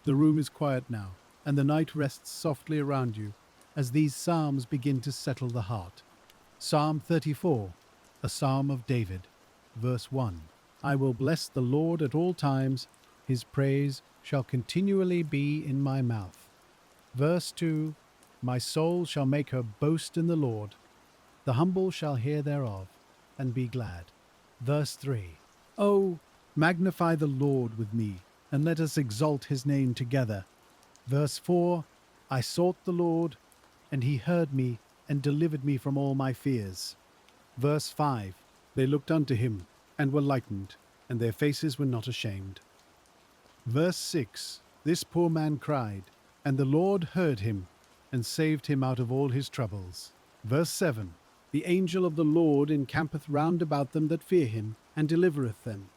The room is quiet now, and the night rests softly around you as these psalms begin to settle the heart. Psalm 34, a psalm of David. Verse 1. I will bless the Lord at all times, his praise shall continually be in my mouth. Verse 2. My soul shall make her boast in the Lord. The humble shall hear thereof, and be glad. Verse 3. Oh, magnify the Lord with me, and let us exalt his name together. Verse 4. I sought the Lord, and he heard me, and delivered me from all my fears. Verse 5. They looked unto him, and were lightened, and their faces were not ashamed. Verse 6. This poor man cried, and the Lord heard him, and saved him out of all his troubles. Verse 7. The angel of the Lord encampeth round about them that fear him, and delivereth them.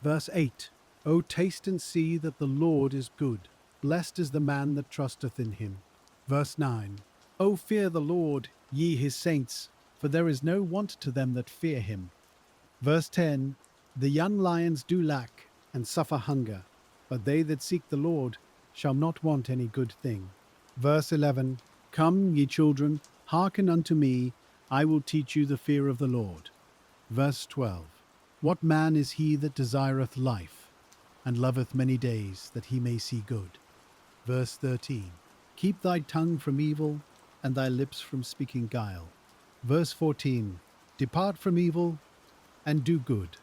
Verse 8. O taste and see that the Lord is good. Blessed is the man that trusteth in him. Verse 9. O fear the Lord, ye his saints, for there is no want to them that fear him. Verse 10. The young lions do lack, and suffer hunger, but they that seek the Lord shall not want any good thing. Verse 11. Come, ye children, hearken unto me, I will teach you the fear of the Lord. Verse 12. What man is he that desireth life, and loveth many days, that he may see good? Verse 13. Keep thy tongue from evil, and thy lips from speaking guile. Verse 14. Depart from evil, and do good.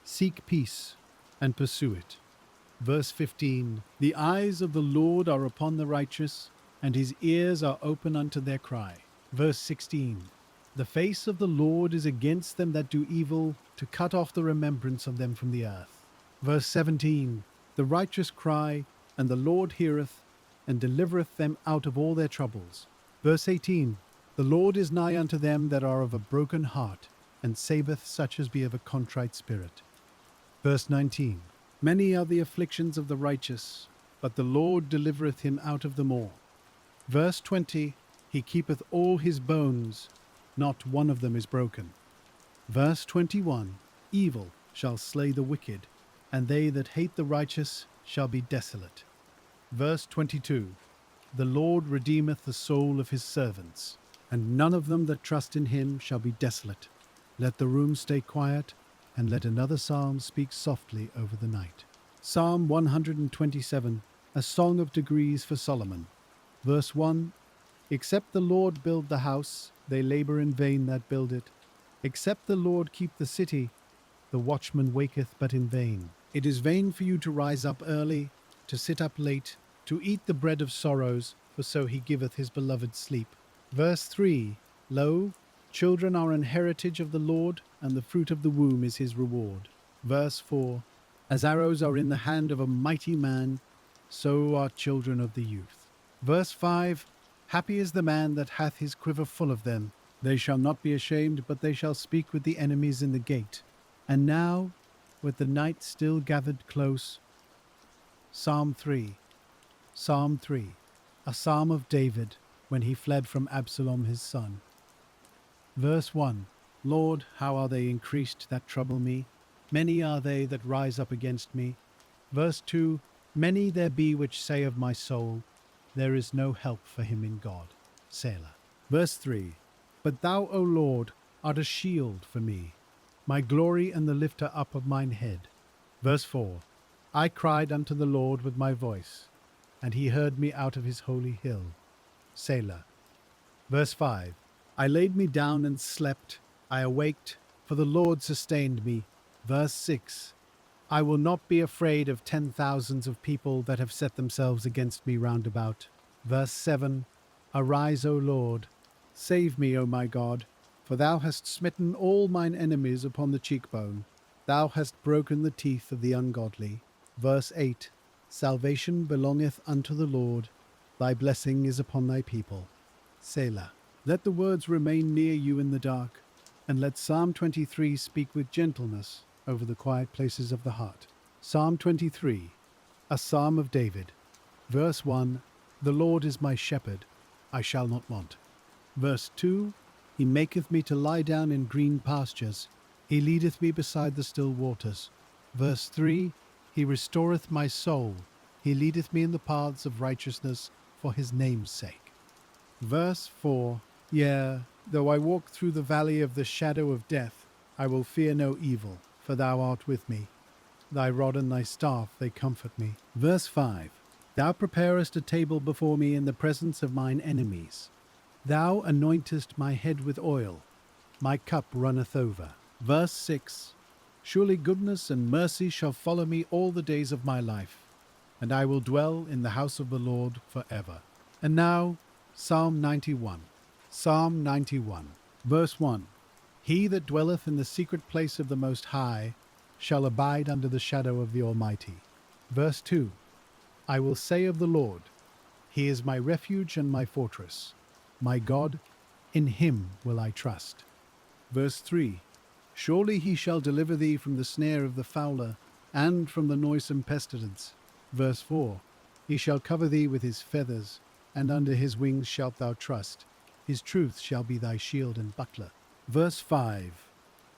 Seek peace, and pursue it. Verse 15. The eyes of the Lord are upon the righteous, and his ears are open unto their cry. Verse 16. The face of the Lord is against them that do evil, to cut off the remembrance of them from the earth. Verse 17. The righteous cry, and the Lord heareth, and delivereth them out of all their troubles. Verse 18. The Lord is nigh unto them that are of a broken heart, and saveth such as be of a contrite spirit. Verse 19. Many are the afflictions of the righteous, but the Lord delivereth him out of them all. Verse 20. He keepeth all his bones, not one of them is broken. Verse 21. Evil shall slay the wicked, and they that hate the righteous shall be desolate. Verse 22. The Lord redeemeth the soul of his servants, and none of them that trust in him shall be desolate. Let the room stay quiet, and let another psalm speak softly over the night. Psalm 127, a song of degrees for Solomon. Verse 1. Except the Lord build the house, they labor in vain that build it. Except the Lord keep the city, the watchman waketh but in vain. It is vain for you to rise up early, to sit up late, to eat the bread of sorrows, for so he giveth his beloved sleep. Verse 3. Lo, children are an heritage of the Lord, and the fruit of the womb is his reward. Verse 4. As arrows are in the hand of a mighty man, so are children of the youth. Verse 5. Happy is the man that hath his quiver full of them. They shall not be ashamed, but they shall speak with the enemies in the gate. And now, with the night still gathered close, Psalm 3. Psalm 3, a psalm of David when he fled from Absalom his son. Verse 1. Lord, how are they increased that trouble me? Many are they that rise up against me. Verse 2. Many there be which say of my soul, there is no help for him in God. Selah. Verse 3. But thou, O Lord, art a shield for me, my glory and the lifter up of mine head. Verse 4. I cried unto the Lord with my voice, and he heard me out of his holy hill. Selah. Verse 5. I laid me down and slept. I awaked, for the Lord sustained me. Verse 6. I will not be afraid of 10,000s of people that have set themselves against me round about. Verse 7. Arise, O Lord. Save me, O my God, for thou hast smitten all mine enemies upon the cheekbone. Thou hast broken the teeth of the ungodly. Verse 8. Salvation belongeth unto the Lord. Thy blessing is upon thy people. Selah. Let the words remain near you in the dark, and let Psalm 23 speak with gentleness over the quiet places of the heart. Psalm 23, a psalm of David. Verse 1. The Lord is my shepherd, I shall not want. Verse 2. He maketh me to lie down in green pastures. He leadeth me beside the still waters. Verse 3. He restoreth my soul. He leadeth me in the paths of righteousness for his name's sake. Verse 4. Yea, though I walk through the valley of the shadow of death, I will fear no evil, for thou art with me. Thy rod and thy staff, they comfort me. Verse 5. Thou preparest a table before me in the presence of mine enemies. Thou anointest my head with oil. My cup runneth over. Verse 6. Surely goodness and mercy shall follow me all the days of my life, and I will dwell in the house of the Lord forever. And now, Psalm 91. Psalm 91, verse 1. He that dwelleth in the secret place of the Most High shall abide under the shadow of the Almighty. Verse 2. I will say of the Lord, He is my refuge and my fortress. My God, in him will I trust. Verse 3. Surely he shall deliver thee from the snare of the fowler, and from the noisome pestilence. Verse 4. He shall cover thee with his feathers, and under his wings shalt thou trust. His truth shall be thy shield and buckler. Verse 5.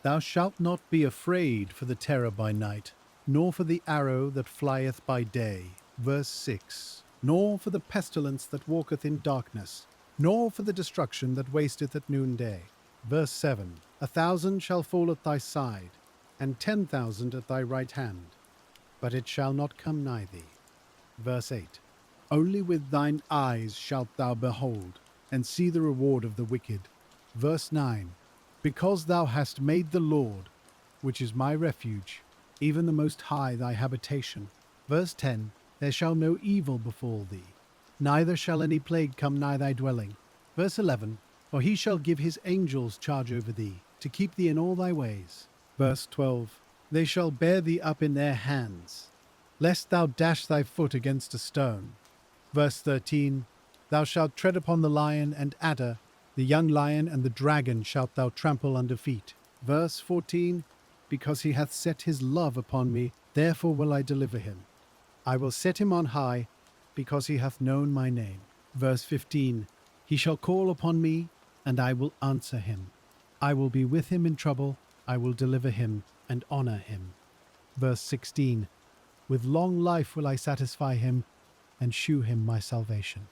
Thou shalt not be afraid for the terror by night, nor for the arrow that flieth by day. Verse 6. Nor for the pestilence that walketh in darkness, nor for the destruction that wasteth at noonday. Verse 7. 1,000 shall fall at thy side, and 10,000 at thy right hand, but it shall not come nigh thee. Verse 8. Only with thine eyes shalt thou behold, and see the reward of the wicked. Verse 9. Because thou hast made the Lord, which is my refuge, even the Most High thy habitation. Verse 10. There shall no evil befall thee, neither shall any plague come nigh thy dwelling. Verse 11. For he shall give his angels charge over thee, to keep thee in all thy ways. Verse 12. They shall bear thee up in their hands, lest thou dash thy foot against a stone. Verse 13. Thou shalt tread upon the lion and adder, the young lion and the dragon shalt thou trample under feet. Verse 14. Because he hath set his love upon me, therefore will I deliver him. I will set him on high, because he hath known my name. Verse 15. He shall call upon me, and I will answer him. I will be with him in trouble, I will deliver him and honor him. Verse 16. With long life will I satisfy him, and shew him my salvation.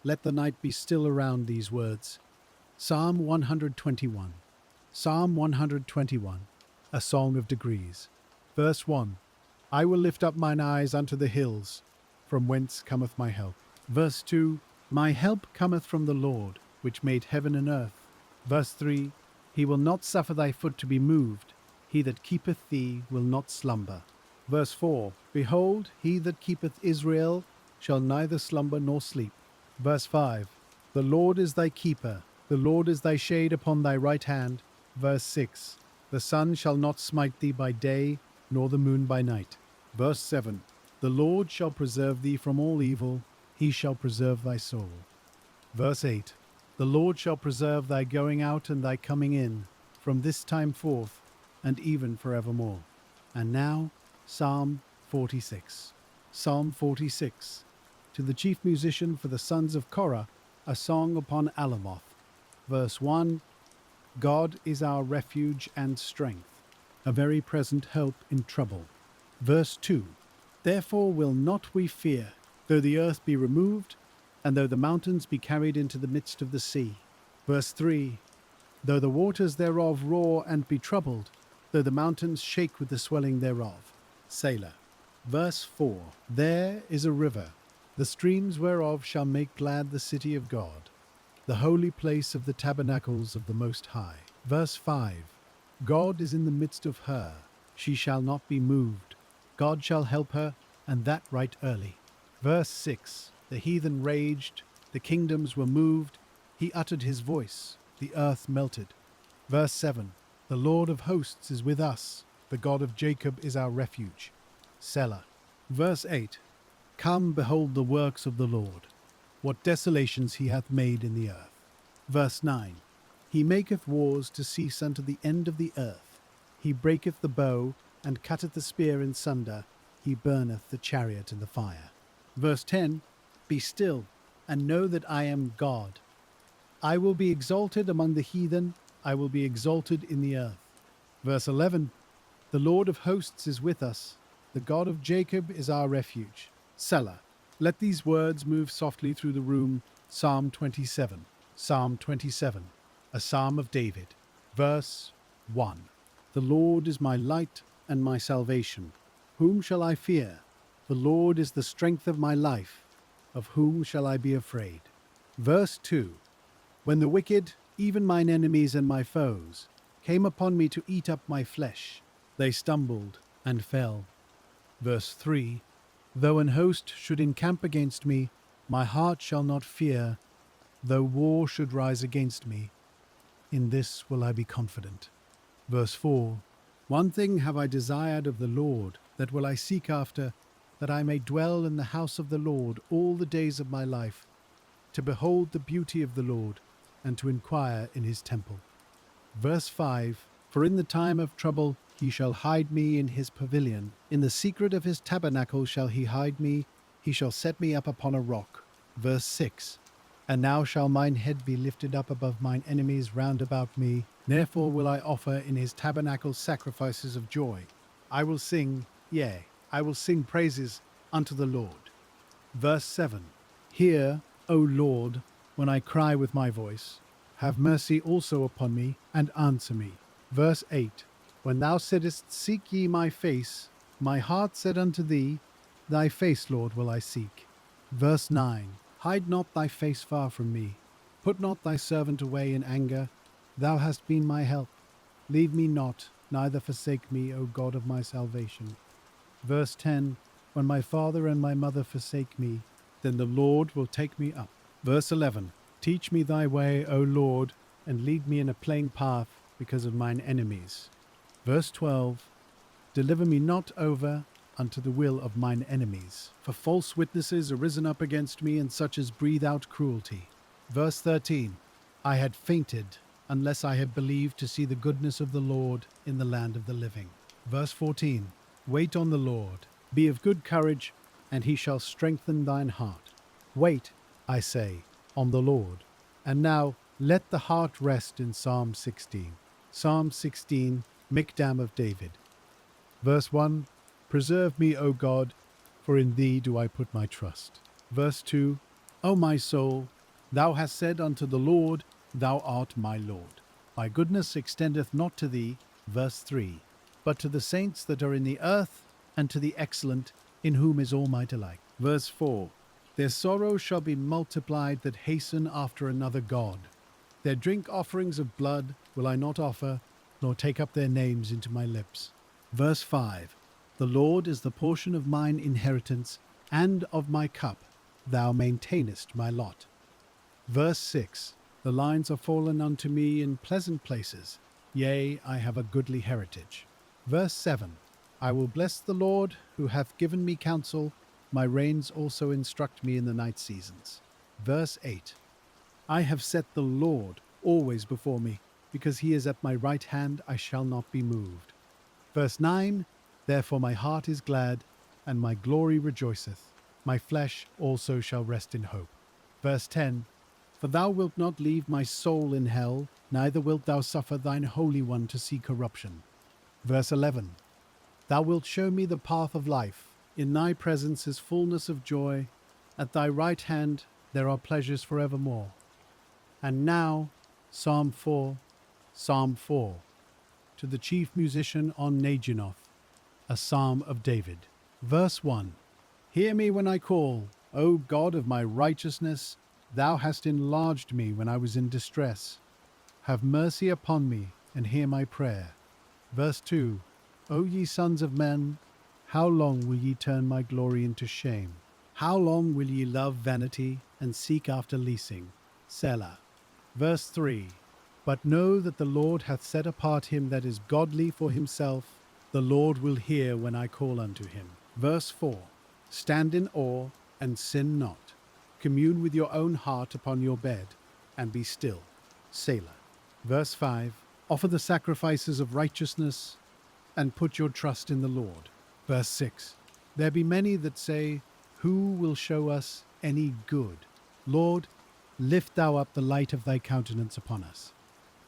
Let the night be still around these words. Psalm 121. Psalm 121, a song of degrees. Verse 1. I will lift up mine eyes unto the hills, from whence cometh my help. Verse 2. My help cometh from the Lord, which made heaven and earth. Verse 3. He will not suffer thy foot to be moved. He that keepeth thee will not slumber. Verse 4. Behold, he that keepeth Israel shall neither slumber nor sleep. Verse 5. The Lord is thy keeper. The Lord is thy shade upon thy right hand. Verse 6. The sun shall not smite thee by day, nor the moon by night. Verse 7. The Lord shall preserve thee from all evil. He shall preserve thy soul. Verse 8. The Lord shall preserve thy going out and thy coming in, from this time forth, and even forevermore. And now, Psalm 46. Psalm 46. To the chief musician for the sons of Korah, a song upon Alamoth. Verse 1. God is our refuge and strength, a very present help in trouble. Verse 2. Therefore will not we fear, though the earth be removed, and though the mountains be carried into the midst of the sea. Verse 3. Though the waters thereof roar and be troubled, though the mountains shake with the swelling thereof. Selah. Verse 4. There is a river, the streams whereof shall make glad the city of God, the holy place of the tabernacles of the Most High. Verse 5. God is in the midst of her, she shall not be moved. God shall help her, and that right early. Verse 6. The heathen raged, the kingdoms were moved, he uttered his voice, the earth melted. Verse 7. The Lord of hosts is with us, the God of Jacob is our refuge. Selah. Verse 8. Come, behold the works of the Lord, what desolations he hath made in the earth. Verse 9. He maketh wars to cease unto the end of the earth. He breaketh the bow, and cutteth the spear in sunder. He burneth the chariot in the fire. Verse 10. Be still, and know that I am God. I will be exalted among the heathen, I will be exalted in the earth. Verse 11. The Lord of hosts is with us, the God of Jacob is our refuge. Selah. Let these words move softly through the room. Psalm 27. Psalm 27. A Psalm of David. Verse 1. The Lord is my light and my salvation. Whom shall I fear? The Lord is the strength of my life. Of whom shall I be afraid? Verse 2. When the wicked, even mine enemies and my foes, came upon me to eat up my flesh, they stumbled and fell. Verse 3. Though an host should encamp against me, my heart shall not fear. Though war should rise against me, in this will I be confident. Verse 4. One thing have I desired of the Lord, that will I seek after, that I may dwell in the house of the Lord all the days of my life, to behold the beauty of the Lord, and to inquire in his temple. Verse 5. For in the time of trouble he shall hide me in his pavilion. In the secret of his tabernacle shall he hide me. He shall set me up upon a rock. Verse 6. And now shall mine head be lifted up above mine enemies round about me. Therefore will I offer in his tabernacle sacrifices of joy. I will sing, yea, I will sing praises unto the Lord. Verse 7. Hear, O Lord, when I cry with my voice. Have mercy also upon me, and answer me. Verse 8. When thou saidst, Seek ye my face, my heart said unto thee, Thy face, Lord, will I seek. Verse 9. Hide not thy face far from me. Put not thy servant away in anger. Thou hast been my help. Leave me not, neither forsake me, O God of my salvation. Verse 10. When my father and my mother forsake me, then the Lord will take me up. Verse 11. Teach me thy way, O Lord, and lead me in a plain path because of mine enemies. Verse 12. Deliver me not over unto the will of mine enemies, for false witnesses are risen up against me, and such as breathe out cruelty. Verse 13. I had fainted, unless I had believed to see the goodness of the Lord in the land of the living. Verse 14. Wait on the Lord, be of good courage, and he shall strengthen thine heart. Wait, I say, on the Lord. And now let the heart rest in Psalm 16. Psalm 16, Mikdam of David. Verse 1. Preserve me, O God, for in thee do I put my trust. Verse 2. O my soul, thou hast said unto the Lord, Thou art my Lord. My goodness extendeth not to thee. Verse 3. But to the saints that are in the earth, and to the excellent, in whom is all my delight. Verse 4. Their sorrow shall be multiplied that hasten after another God. Their drink offerings of blood will I not offer, nor take up their names into my lips. Verse 5. The Lord is the portion of mine inheritance, and of my cup. Thou maintainest my lot. Verse 6. The lines are fallen unto me in pleasant places. Yea, I have a goodly heritage. Verse 7. I will bless the Lord, who hath given me counsel. My reins also instruct me in the night seasons. Verse 8. I have set the Lord always before me. Because he is at my right hand, I shall not be moved. Verse 9. Therefore my heart is glad, and my glory rejoiceth. My flesh also shall rest in hope. Verse 10. For thou wilt not leave my soul in hell, neither wilt thou suffer thine Holy One to see corruption. Verse 11. Thou wilt show me the path of life. In thy presence is fullness of joy. At thy right hand there are pleasures forevermore. And now, Psalm 4, Psalm 4. To the chief musician on Neginoth, a psalm of David. Verse 1. Hear me when I call, O God of my righteousness. Thou hast enlarged me when I was in distress. Have mercy upon me, and hear my prayer. Verse 2. O ye sons of men, how long will ye turn my glory into shame? How long will ye love vanity, and seek after leasing? Selah. Verse 3. But know that the Lord hath set apart him that is godly for himself. The Lord will hear when I call unto him. Verse 4. Stand in awe, and sin not. Commune with your own heart upon your bed, and be still. Selah. Verse 5. Offer the sacrifices of righteousness, and put your trust in the Lord. Verse 6. There be many that say, Who will show us any good? Lord, lift thou up the light of thy countenance upon us.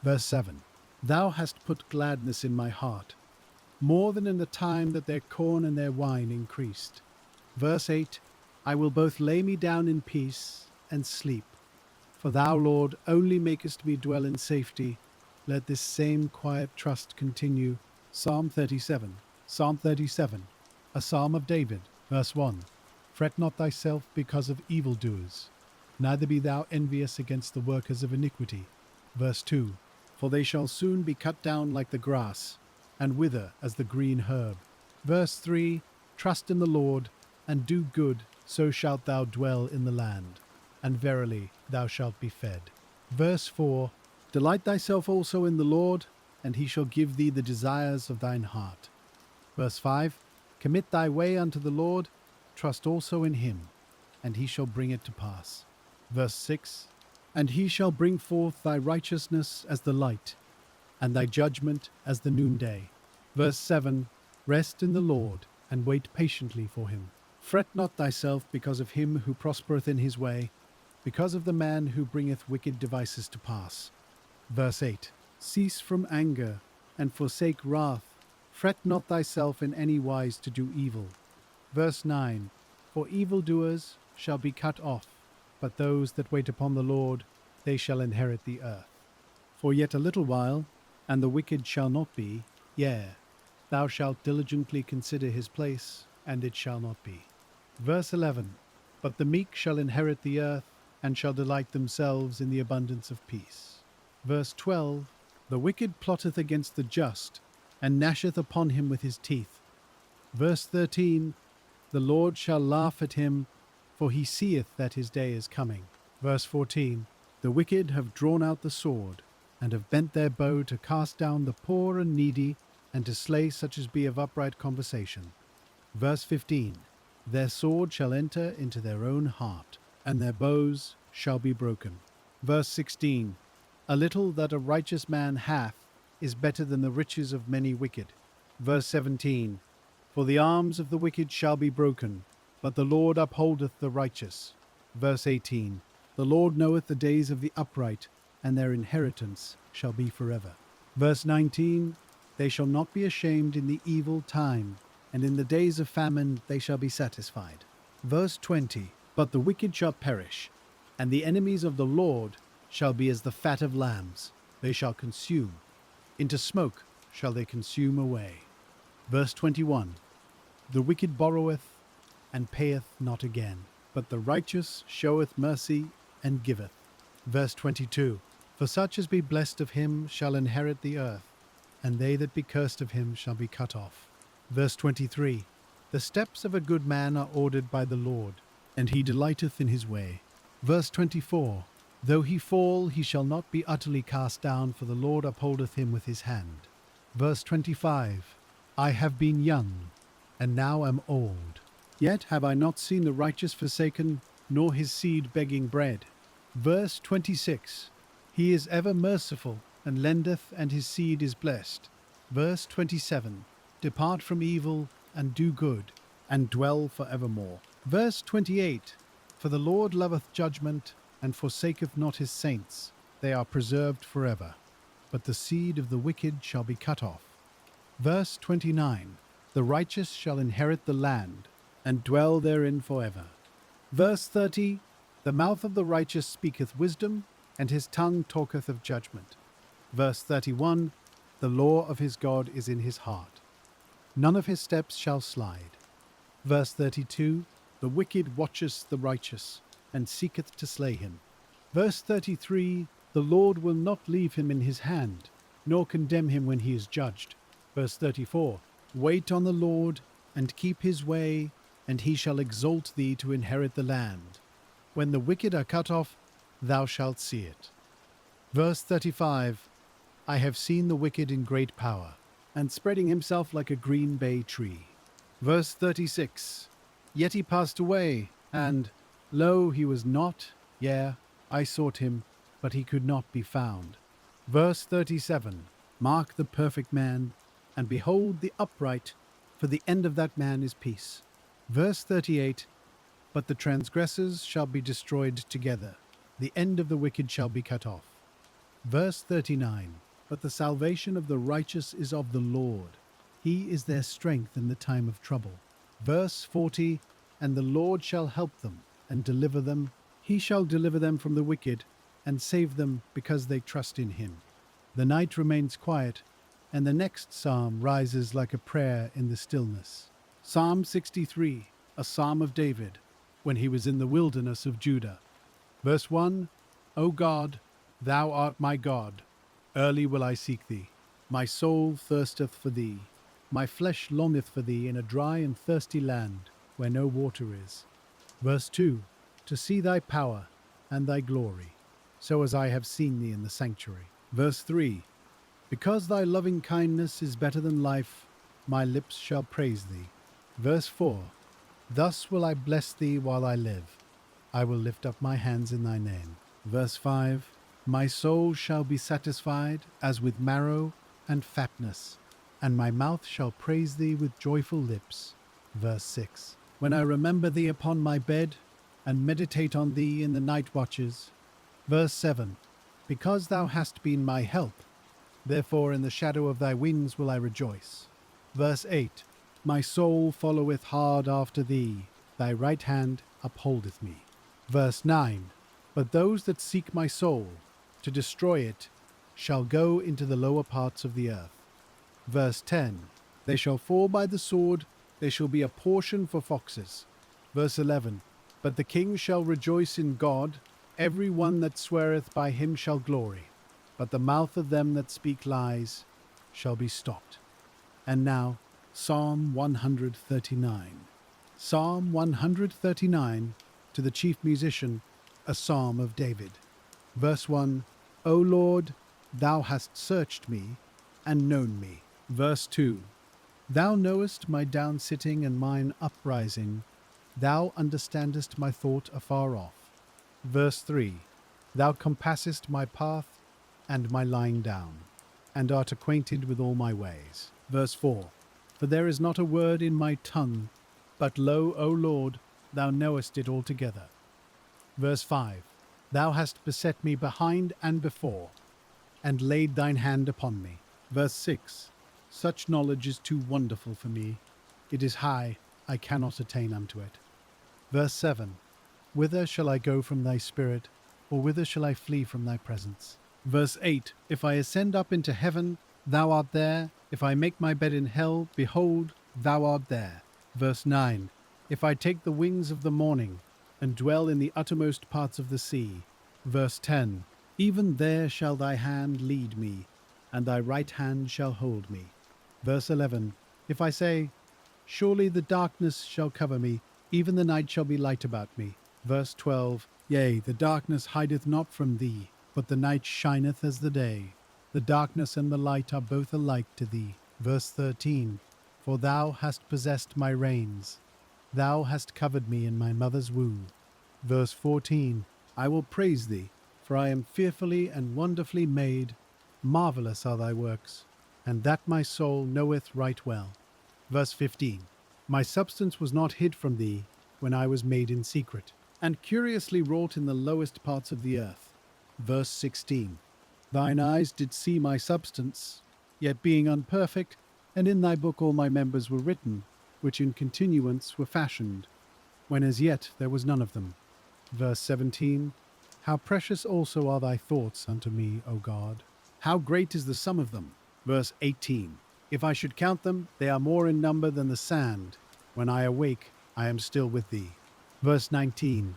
Verse 7. Thou hast put gladness in my heart, more than in the time that their corn and their wine increased. Verse 8. I will both lay me down in peace and sleep. For thou, Lord, only makest me dwell in safety. Let this same quiet trust continue. Psalm 37. Psalm 37. A Psalm of David. Verse 1. Fret not thyself because of evildoers, neither be thou envious against the workers of iniquity. Verse 2. For they shall soon be cut down like the grass, and wither as the green herb. Verse 3. Trust in the Lord, and do good, so shalt thou dwell in the land, and verily thou shalt be fed. Verse 4. Delight thyself also in the Lord, and he shall give thee the desires of thine heart. Verse 5. Commit thy way unto the Lord, trust also in him, and he shall bring it to pass. Verse 6. And he shall bring forth thy righteousness as the light, and thy judgment as the noonday. Verse 7. Rest in the Lord, and wait patiently for him. Fret not thyself because of him who prospereth in his way, because of the man who bringeth wicked devices to pass. Verse 8. Cease from anger, and forsake wrath. Fret not thyself in any wise to do evil. Verse 9. For evildoers shall be cut off, but those that wait upon the Lord, they shall inherit the earth. For yet a little while, and the wicked shall not be, yea, thou shalt diligently consider his place, and it shall not be. Verse 11. But the meek shall inherit the earth, and shall delight themselves in the abundance of peace. Verse 12. The wicked plotteth against the just, and gnasheth upon him with his teeth. Verse 13. The Lord shall laugh at him, for he seeth that his day is coming. Verse 14. The wicked have drawn out the sword, and have bent their bow to cast down the poor and needy, and to slay such as be of upright conversation. Verse 15. Their sword shall enter into their own heart, and their bows shall be broken. Verse 16. A little that a righteous man hath is better than the riches of many wicked. Verse 17. For the arms of the wicked shall be broken, but the Lord upholdeth the righteous. Verse 18. The Lord knoweth the days of the upright, and their inheritance shall be forever. Verse 19. They shall not be ashamed in the evil time, and in the days of famine they shall be satisfied. Verse 20. But the wicked shall perish, and the enemies of the Lord shall be as the fat of lambs. They shall consume. Into smoke shall they consume away. Verse 21. The wicked borroweth, and payeth not again, but the righteous showeth mercy and giveth. Verse 22. For such as be blessed of him shall inherit the earth, and they that be cursed of him shall be cut off. Verse 23. The steps of a good man are ordered by the Lord, and he delighteth in his way. Verse 24. Though he fall, he shall not be utterly cast down, for the Lord upholdeth him with his hand. Verse 25. I have been young, and now am old. Yet have I not seen the righteous forsaken, nor his seed begging bread. Verse 26. He is ever merciful, and lendeth, and his seed is blessed. Verse 27. Depart from evil, and do good, and dwell for evermore. Verse 28. For the Lord loveth judgment, and forsaketh not his saints. They are preserved forever. But the seed of the wicked shall be cut off. Verse 29. The righteous shall inherit the land, and dwell therein forever. Verse 30. The mouth of the righteous speaketh wisdom, and his tongue talketh of judgment. Verse 31. The law of his God is in his heart. None of his steps shall slide. Verse 32. The wicked watcheth the righteous, and seeketh to slay him. Verse 33. The Lord will not leave him in his hand, nor condemn him when he is judged. Verse 34. Wait on the Lord, and keep his way, and he shall exalt thee to inherit the land. When the wicked are cut off, thou shalt see it. Verse 35. I have seen the wicked in great power, and spreading himself like a green bay tree. Verse 36. Yet he passed away, and, lo, he was not, yea, I sought him, but he could not be found. Verse 37. Mark the perfect man, and behold the upright, for the end of that man is peace. Verse 38. But the transgressors shall be destroyed together, the end of the wicked shall be cut off. Verse 39. But the salvation of the righteous is of the Lord. He is their strength in the time of trouble. Verse 40. and the Lord shall help them and deliver them. He shall deliver them from the wicked and save them because they trust in him. The night remains quiet, and the next psalm rises like a prayer in the stillness. Psalm 63, a psalm of David, when he was in the wilderness of Judah. Verse 1, O God, thou art my God. Early will I seek thee. My soul thirsteth for thee. My flesh longeth for thee in a dry and thirsty land, where no water is. Verse 2, to see thy power and thy glory, so as I have seen thee in the sanctuary. Verse 3, because thy loving kindness is better than life, my lips shall praise thee. Verse 4, thus will I bless thee while I live. I will lift up my hands in thy name. Verse 5, my soul shall be satisfied as with marrow and fatness, and my mouth shall praise thee with joyful lips. Verse 6, when I remember thee upon my bed, and meditate on thee in the night watches. Verse 7, because thou hast been my help, therefore in the shadow of thy wings will I rejoice. Verse 8, my soul followeth hard after thee, thy right hand upholdeth me. Verse 9, but those that seek my soul, to destroy it, shall go into the lower parts of the earth. Verse 10, they shall fall by the sword, they shall be a portion for foxes. Verse 11, but the king shall rejoice in God, every one that sweareth by him shall glory, but the mouth of them that speak lies shall be stopped. And now, Psalm 139. Psalm 139, to the chief musician, a psalm of David. Verse 1, O Lord, thou hast searched me and known me. Verse 2, thou knowest my downsitting and mine uprising. Thou understandest my thought afar off. Verse 3, thou compassest my path and my lying down, and art acquainted with all my ways. Verse 4, for there is not a word in my tongue, but lo, O Lord, thou knowest it altogether. Verse 5, thou hast beset me behind and before, and laid thine hand upon me. Verse 6, such knowledge is too wonderful for me. It is high, I cannot attain unto it. Verse 7, whither shall I go from thy spirit, or whither shall I flee from thy presence? Verse 8, if I ascend up into heaven, thou art there. If I make my bed in hell, behold, thou art there. Verse 9, if I take the wings of the morning, and dwell in the uttermost parts of the sea. Verse 10, even there shall thy hand lead me, and thy right hand shall hold me. Verse 11, if I say, surely the darkness shall cover me, even the night shall be light about me. Verse 12, yea, the darkness hideth not from thee, but the night shineth as the day. The darkness and the light are both alike to thee. Verse 13, for thou hast possessed my reins. Thou hast covered me in my mother's womb. Verse 14, I will praise thee, for I am fearfully and wonderfully made. Marvelous are thy works, and that my soul knoweth right well. Verse 15, my substance was not hid from thee when I was made in secret, and curiously wrought in the lowest parts of the earth. Verse 16, thine eyes did see my substance, yet being unperfect, and in thy book all my members were written, which in continuance were fashioned, when as yet there was none of them. Verse 17, how precious also are thy thoughts unto me, O God! How great is the sum of them! Verse 18, if I should count them, they are more in number than the sand. When I awake, I am still with thee. Verse 19,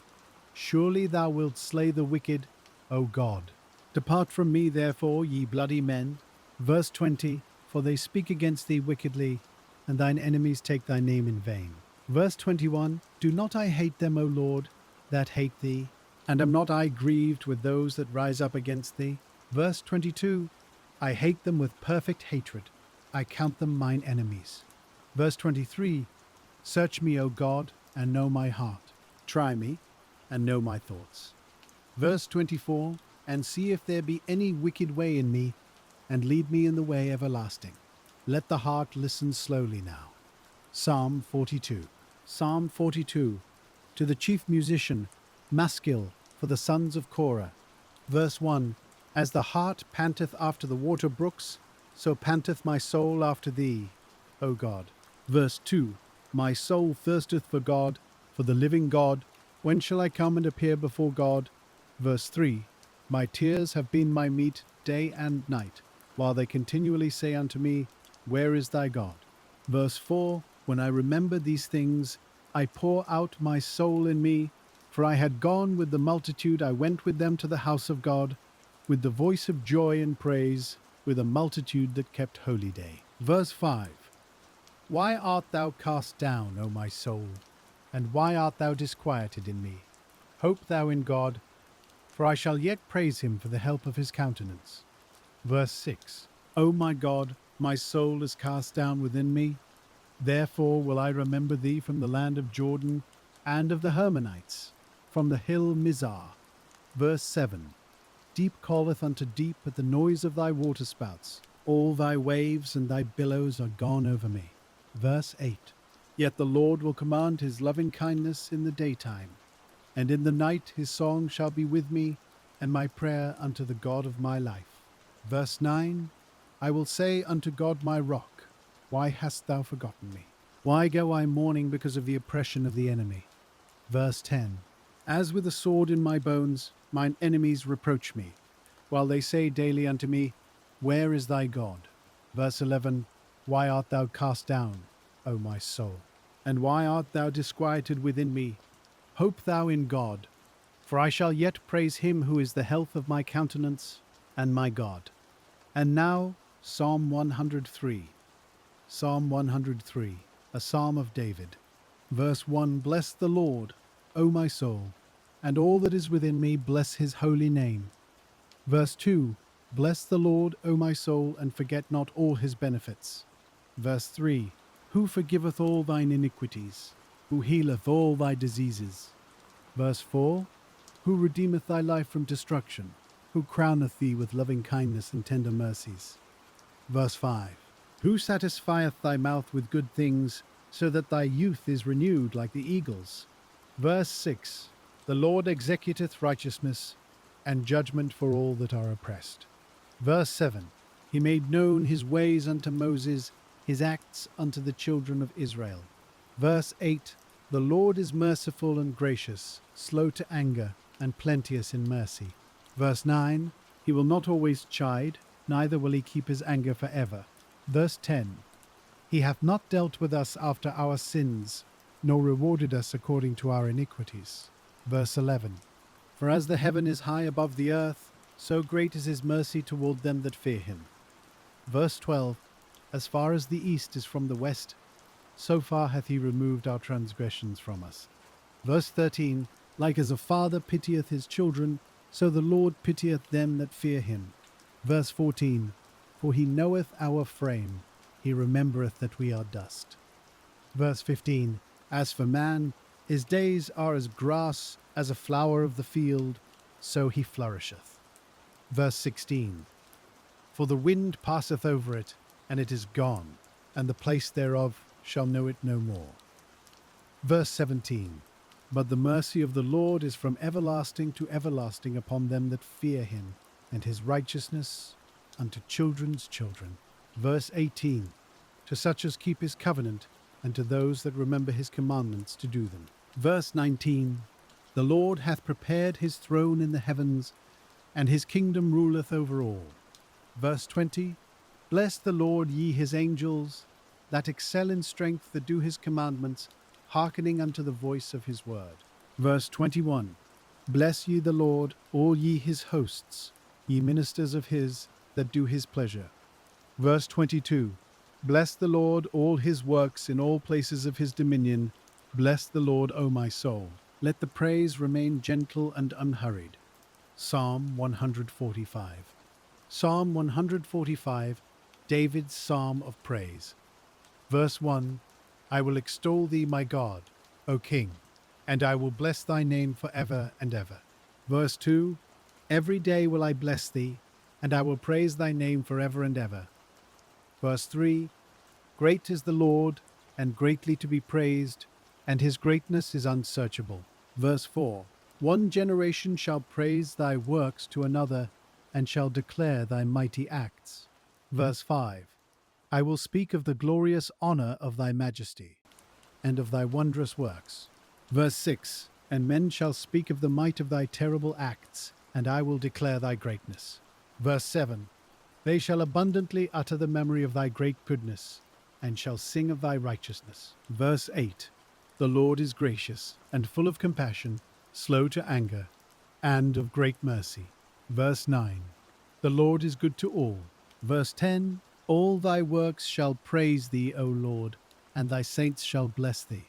surely thou wilt slay the wicked, O God. Depart from me, therefore, ye bloody men. Verse 20, for they speak against thee wickedly, and thine enemies take thy name in vain. Verse 21, do not I hate them, O Lord, that hate thee? And am not I grieved with those that rise up against thee? Verse 22, I hate them with perfect hatred. I count them mine enemies. Verse 23, search me, O God, and know my heart. Try me, and know my thoughts. Verse 24, and see if there be any wicked way in me, and lead me in the way everlasting. Let the heart listen slowly now. Psalm 42. Psalm 42, to the chief musician, Maskil, for the sons of Korah. Verse 1, as the hart panteth after the water brooks, so panteth my soul after thee, O God. Verse 2, my soul thirsteth for God, For the living God, when shall I come and appear before God? Verse 3. My tears have been my meat day and night, while they continually say unto me, Where is thy God? Verse 4. When I remember these things, I pour out my soul in me, for I had gone with the multitude, I went with them to the house of God, with the voice of joy and praise, with a multitude that kept holy day. Verse 5. Why art thou cast down, O my soul? And why art thou disquieted in me? Hope thou in God, for I shall yet praise him for the help of his countenance. Verse 6. O my God, my soul is cast down within me. Therefore will I remember thee from the land of Jordan and of the Hermonites, from the hill Mizar. Verse 7. Deep calleth unto deep at the noise of thy waterspouts. All thy waves and thy billows are gone over me. Verse 8. Yet the Lord will command his loving kindness in the daytime, and in the night his song shall be with me, and my prayer unto the God of my life. Verse 9. I will say unto God my rock, Why hast thou forgotten me? Why go I mourning because of the oppression of the enemy? Verse 10. As with a sword in my bones, mine enemies reproach me, while they say daily unto me, Where is thy God? Verse 11. Why art thou cast down, O my soul? And why art thou disquieted within me? Hope thou in God, for I shall yet praise him who is the health of my countenance and my God. And now, Psalm 103. Psalm 103, a psalm of David. Verse 1. Bless the Lord, O my soul, and all that is within me, bless his holy name. Verse 2. Bless the Lord, O my soul, and forget not all his benefits. Verse 3. Who forgiveth all thine iniquities, who healeth all thy diseases. Verse 4. Who redeemeth thy life from destruction, who crowneth thee with loving kindness and tender mercies. Verse 5. Who satisfieth thy mouth with good things, so that thy youth is renewed like the eagles. Verse 6. The Lord executeth righteousness and judgment for all that are oppressed. Verse 7. He made known his ways unto Moses, his acts unto the children of Israel. Verse 8. The Lord is merciful and gracious, slow to anger, and plenteous in mercy. Verse 9. He will not always chide, neither will he keep his anger forever. Verse 10. He hath not dealt with us after our sins, nor rewarded us according to our iniquities. Verse 11. For as the heaven is high above the earth, so great is his mercy toward them that fear him. Verse 12. As far as the east is from the west, so far hath he removed our transgressions from us. Verse 13. Like as a father pitieth his children, so the Lord pitieth them that fear him. Verse 14. For he knoweth our frame, he remembereth that we are dust. Verse 15. As for man, his days are as grass, as a flower of the field, so he flourisheth. Verse 16. For the wind passeth over it, and it is gone, and the place thereof shall know it no more. Verse 17. But the mercy of the Lord is from everlasting to everlasting upon them that fear him, and his righteousness unto children's children. Verse 18. To such as keep his covenant, and to those that remember his commandments to do them. Verse 19. The Lord hath prepared his throne in the heavens, and his kingdom ruleth over all. Verse 20. Bless the Lord, ye his angels, that excel in strength, that do his commandments, hearkening unto the voice of his word. Verse 21. Bless ye the Lord, all ye his hosts, ye ministers of his, that do his pleasure. Verse 22. Bless the Lord, all his works in all places of his dominion. Bless the Lord, O my soul. Let the praise remain gentle and unhurried. Psalm 145. Psalm 145, David's psalm of praise. Verse 1. I will extol thee, my God, O King, and I will bless thy name for ever and ever. Verse 2. Every day will I bless thee, and I will praise thy name for ever and ever. Verse 3. Great is the Lord, and greatly to be praised, and his greatness is unsearchable. Verse 4. One generation shall praise thy works to another, and shall declare thy mighty acts. Verse 5. I will speak of the glorious honor of thy majesty, and of thy wondrous works. Verse 6, And men shall speak of the might of thy terrible acts, and I will declare thy greatness. Verse 7, They shall abundantly utter the memory of thy great goodness, and shall sing of thy righteousness. Verse 8, The Lord is gracious, and full of compassion, slow to anger, and of great mercy. Verse 9, The Lord is good to all. Verse 10, All thy works shall praise thee, O Lord, and thy saints shall bless thee.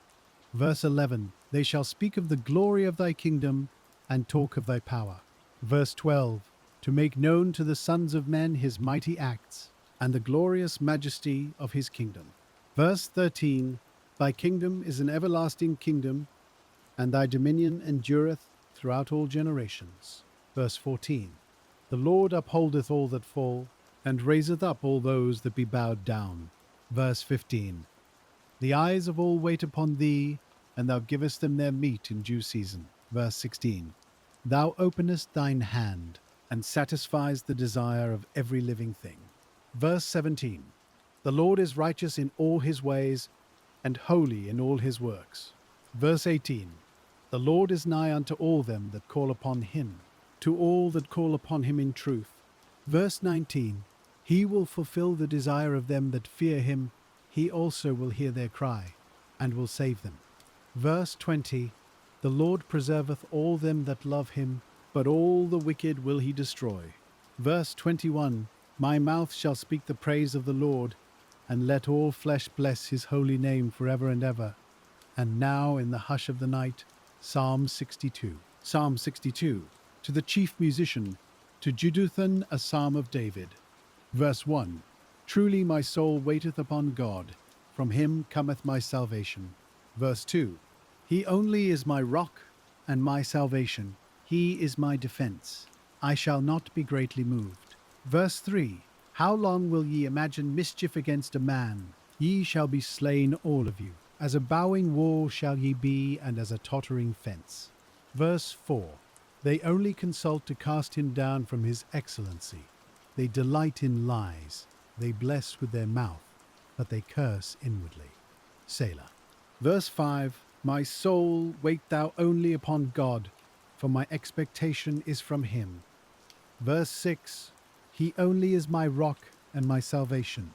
Verse 11, They shall speak of the glory of thy kingdom, and talk of thy power. Verse 12, To make known to the sons of men his mighty acts, and the glorious majesty of his kingdom. Verse 13, Thy kingdom is an everlasting kingdom, and thy dominion endureth throughout all generations. Verse 14, The Lord upholdeth all that fall, and raiseth up all those that be bowed down. Verse 15, The eyes of all wait upon thee, and thou givest them their meat in due season. Verse 16, Thou openest thine hand, and satisfies the desire of every living thing. Verse 17, The Lord is righteous in all his ways, and holy in all his works. Verse 18, The Lord is nigh unto all them that call upon him, to all that call upon him in truth. Verse 19, He will fulfill the desire of them that fear him, he also will hear their cry, and will save them. Verse 20, The Lord preserveth all them that love him, but all the wicked will he destroy. Verse 21, My mouth shall speak the praise of the Lord, and let all flesh bless his holy name forever and ever. And now in the hush of the night, Psalm 62. Psalm 62, to the chief musician, to Jeduthun, a psalm of David. Verse 1, Truly my soul waiteth upon God, from him cometh my salvation. Verse 2, He only is my rock and my salvation, he is my defense. I shall not be greatly moved. Verse 3, How long will ye imagine mischief against a man? Ye shall be slain all of you. As a bowing wall shall ye be, and as a tottering fence. Verse 4, They only consult to cast him down from his excellency. They delight in lies. They bless with their mouth, but they curse inwardly. Selah. Verse 5, My soul, wait thou only upon God, for my expectation is from him. Verse 6, He only is my rock and my salvation.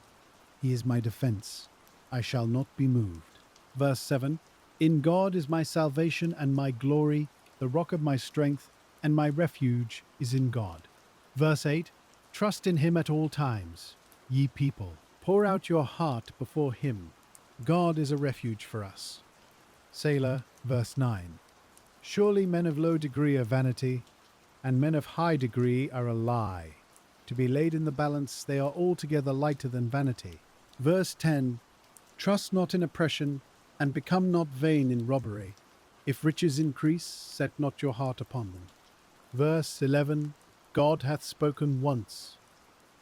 He is my defense. I shall not be moved. Verse 7, In God is my salvation and my glory, the rock of my strength, and my refuge is in God. Verse 8, Trust in him at all times. Ye people, pour out your heart before him. God is a refuge for us. Selah. Verse 9, Surely men of low degree are vanity, and men of high degree are a lie. To be laid in the balance, they are altogether lighter than vanity. Verse 10, Trust not in oppression, and become not vain in robbery. If riches increase, set not your heart upon them. Verse 11, God hath spoken once.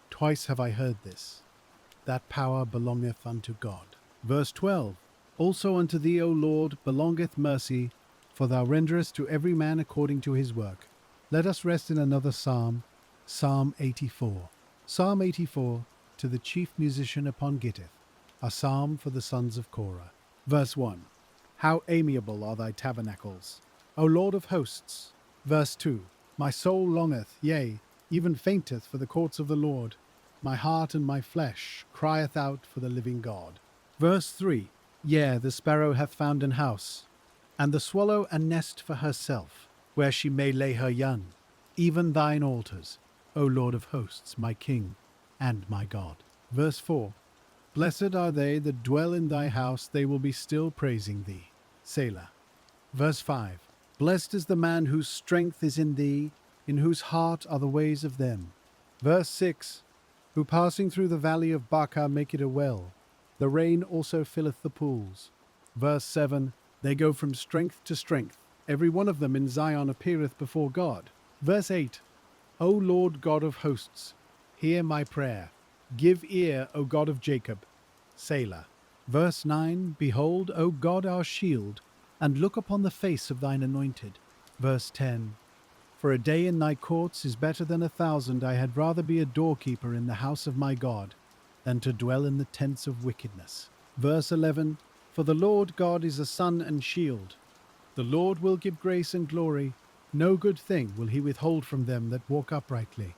Twice have I heard this. That power belongeth unto God. Verse 12, Also unto thee, O Lord, belongeth mercy, for thou renderest to every man according to his work. Let us rest in another psalm, Psalm 84. Psalm 84, to the chief musician upon Gittith, a psalm for the sons of Korah. Verse 1, How amiable are thy tabernacles, O Lord of hosts! Verse 2, My soul longeth, yea, even fainteth for the courts of the Lord. My heart and my flesh crieth out for the living God. Verse 3, Yea, the sparrow hath found an house, and the swallow a nest for herself, where she may lay her young, even thine altars, O Lord of hosts, my King and my God. Verse 4, Blessed are they that dwell in thy house, they will be still praising thee. Selah. Verse 5, Blessed is the man whose strength is in thee, in whose heart are the ways of them. Verse 6, Who passing through the valley of Baca make it a well. The rain also filleth the pools. Verse 7, They go from strength to strength. Every one of them in Zion appeareth before God. Verse 8, O Lord God of hosts, hear my prayer. Give ear, O God of Jacob. Selah. Verse 9, Behold, O God our shield, and look upon the face of thine anointed. Verse 10, For a day in thy courts is better than 1,000. I had rather be a doorkeeper in the house of my God than to dwell in the tents of wickedness. Verse 11, For the Lord God is a sun and shield. The Lord will give grace and glory. No good thing will he withhold from them that walk uprightly.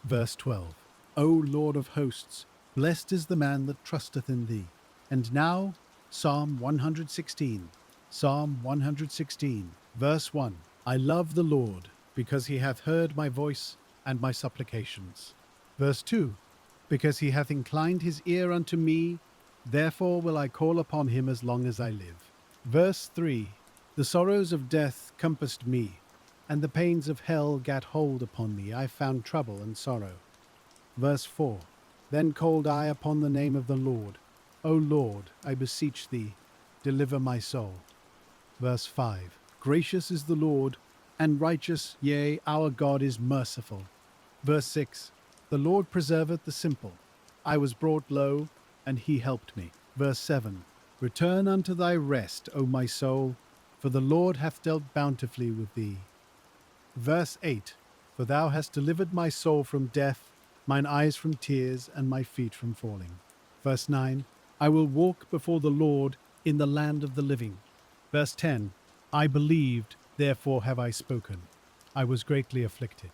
Verse 12. O Lord of hosts, blessed is the man that trusteth in thee. And now, Psalm 116. Psalm 116, verse 1. I love the Lord, because he hath heard my voice and my supplications. Verse 2. Because he hath inclined his ear unto me, therefore will I call upon him as long as I live. Verse 3. The sorrows of death compassed me, and the pains of hell gat hold upon me. I found trouble and sorrow. Verse 4. Then called I upon the name of the Lord. O Lord, I beseech thee, deliver my soul. Verse 5. Gracious is the Lord, and righteous, yea, our God is merciful. Verse 6. The Lord preserveth the simple. I was brought low, and he helped me. Verse 7. Return unto thy rest, O my soul, for the Lord hath dealt bountifully with thee. Verse 8. For thou hast delivered my soul from death, mine eyes from tears, and my feet from falling. Verse 9. I will walk before the Lord in the land of the living. Verse 10. I believed, therefore have I spoken. I was greatly afflicted.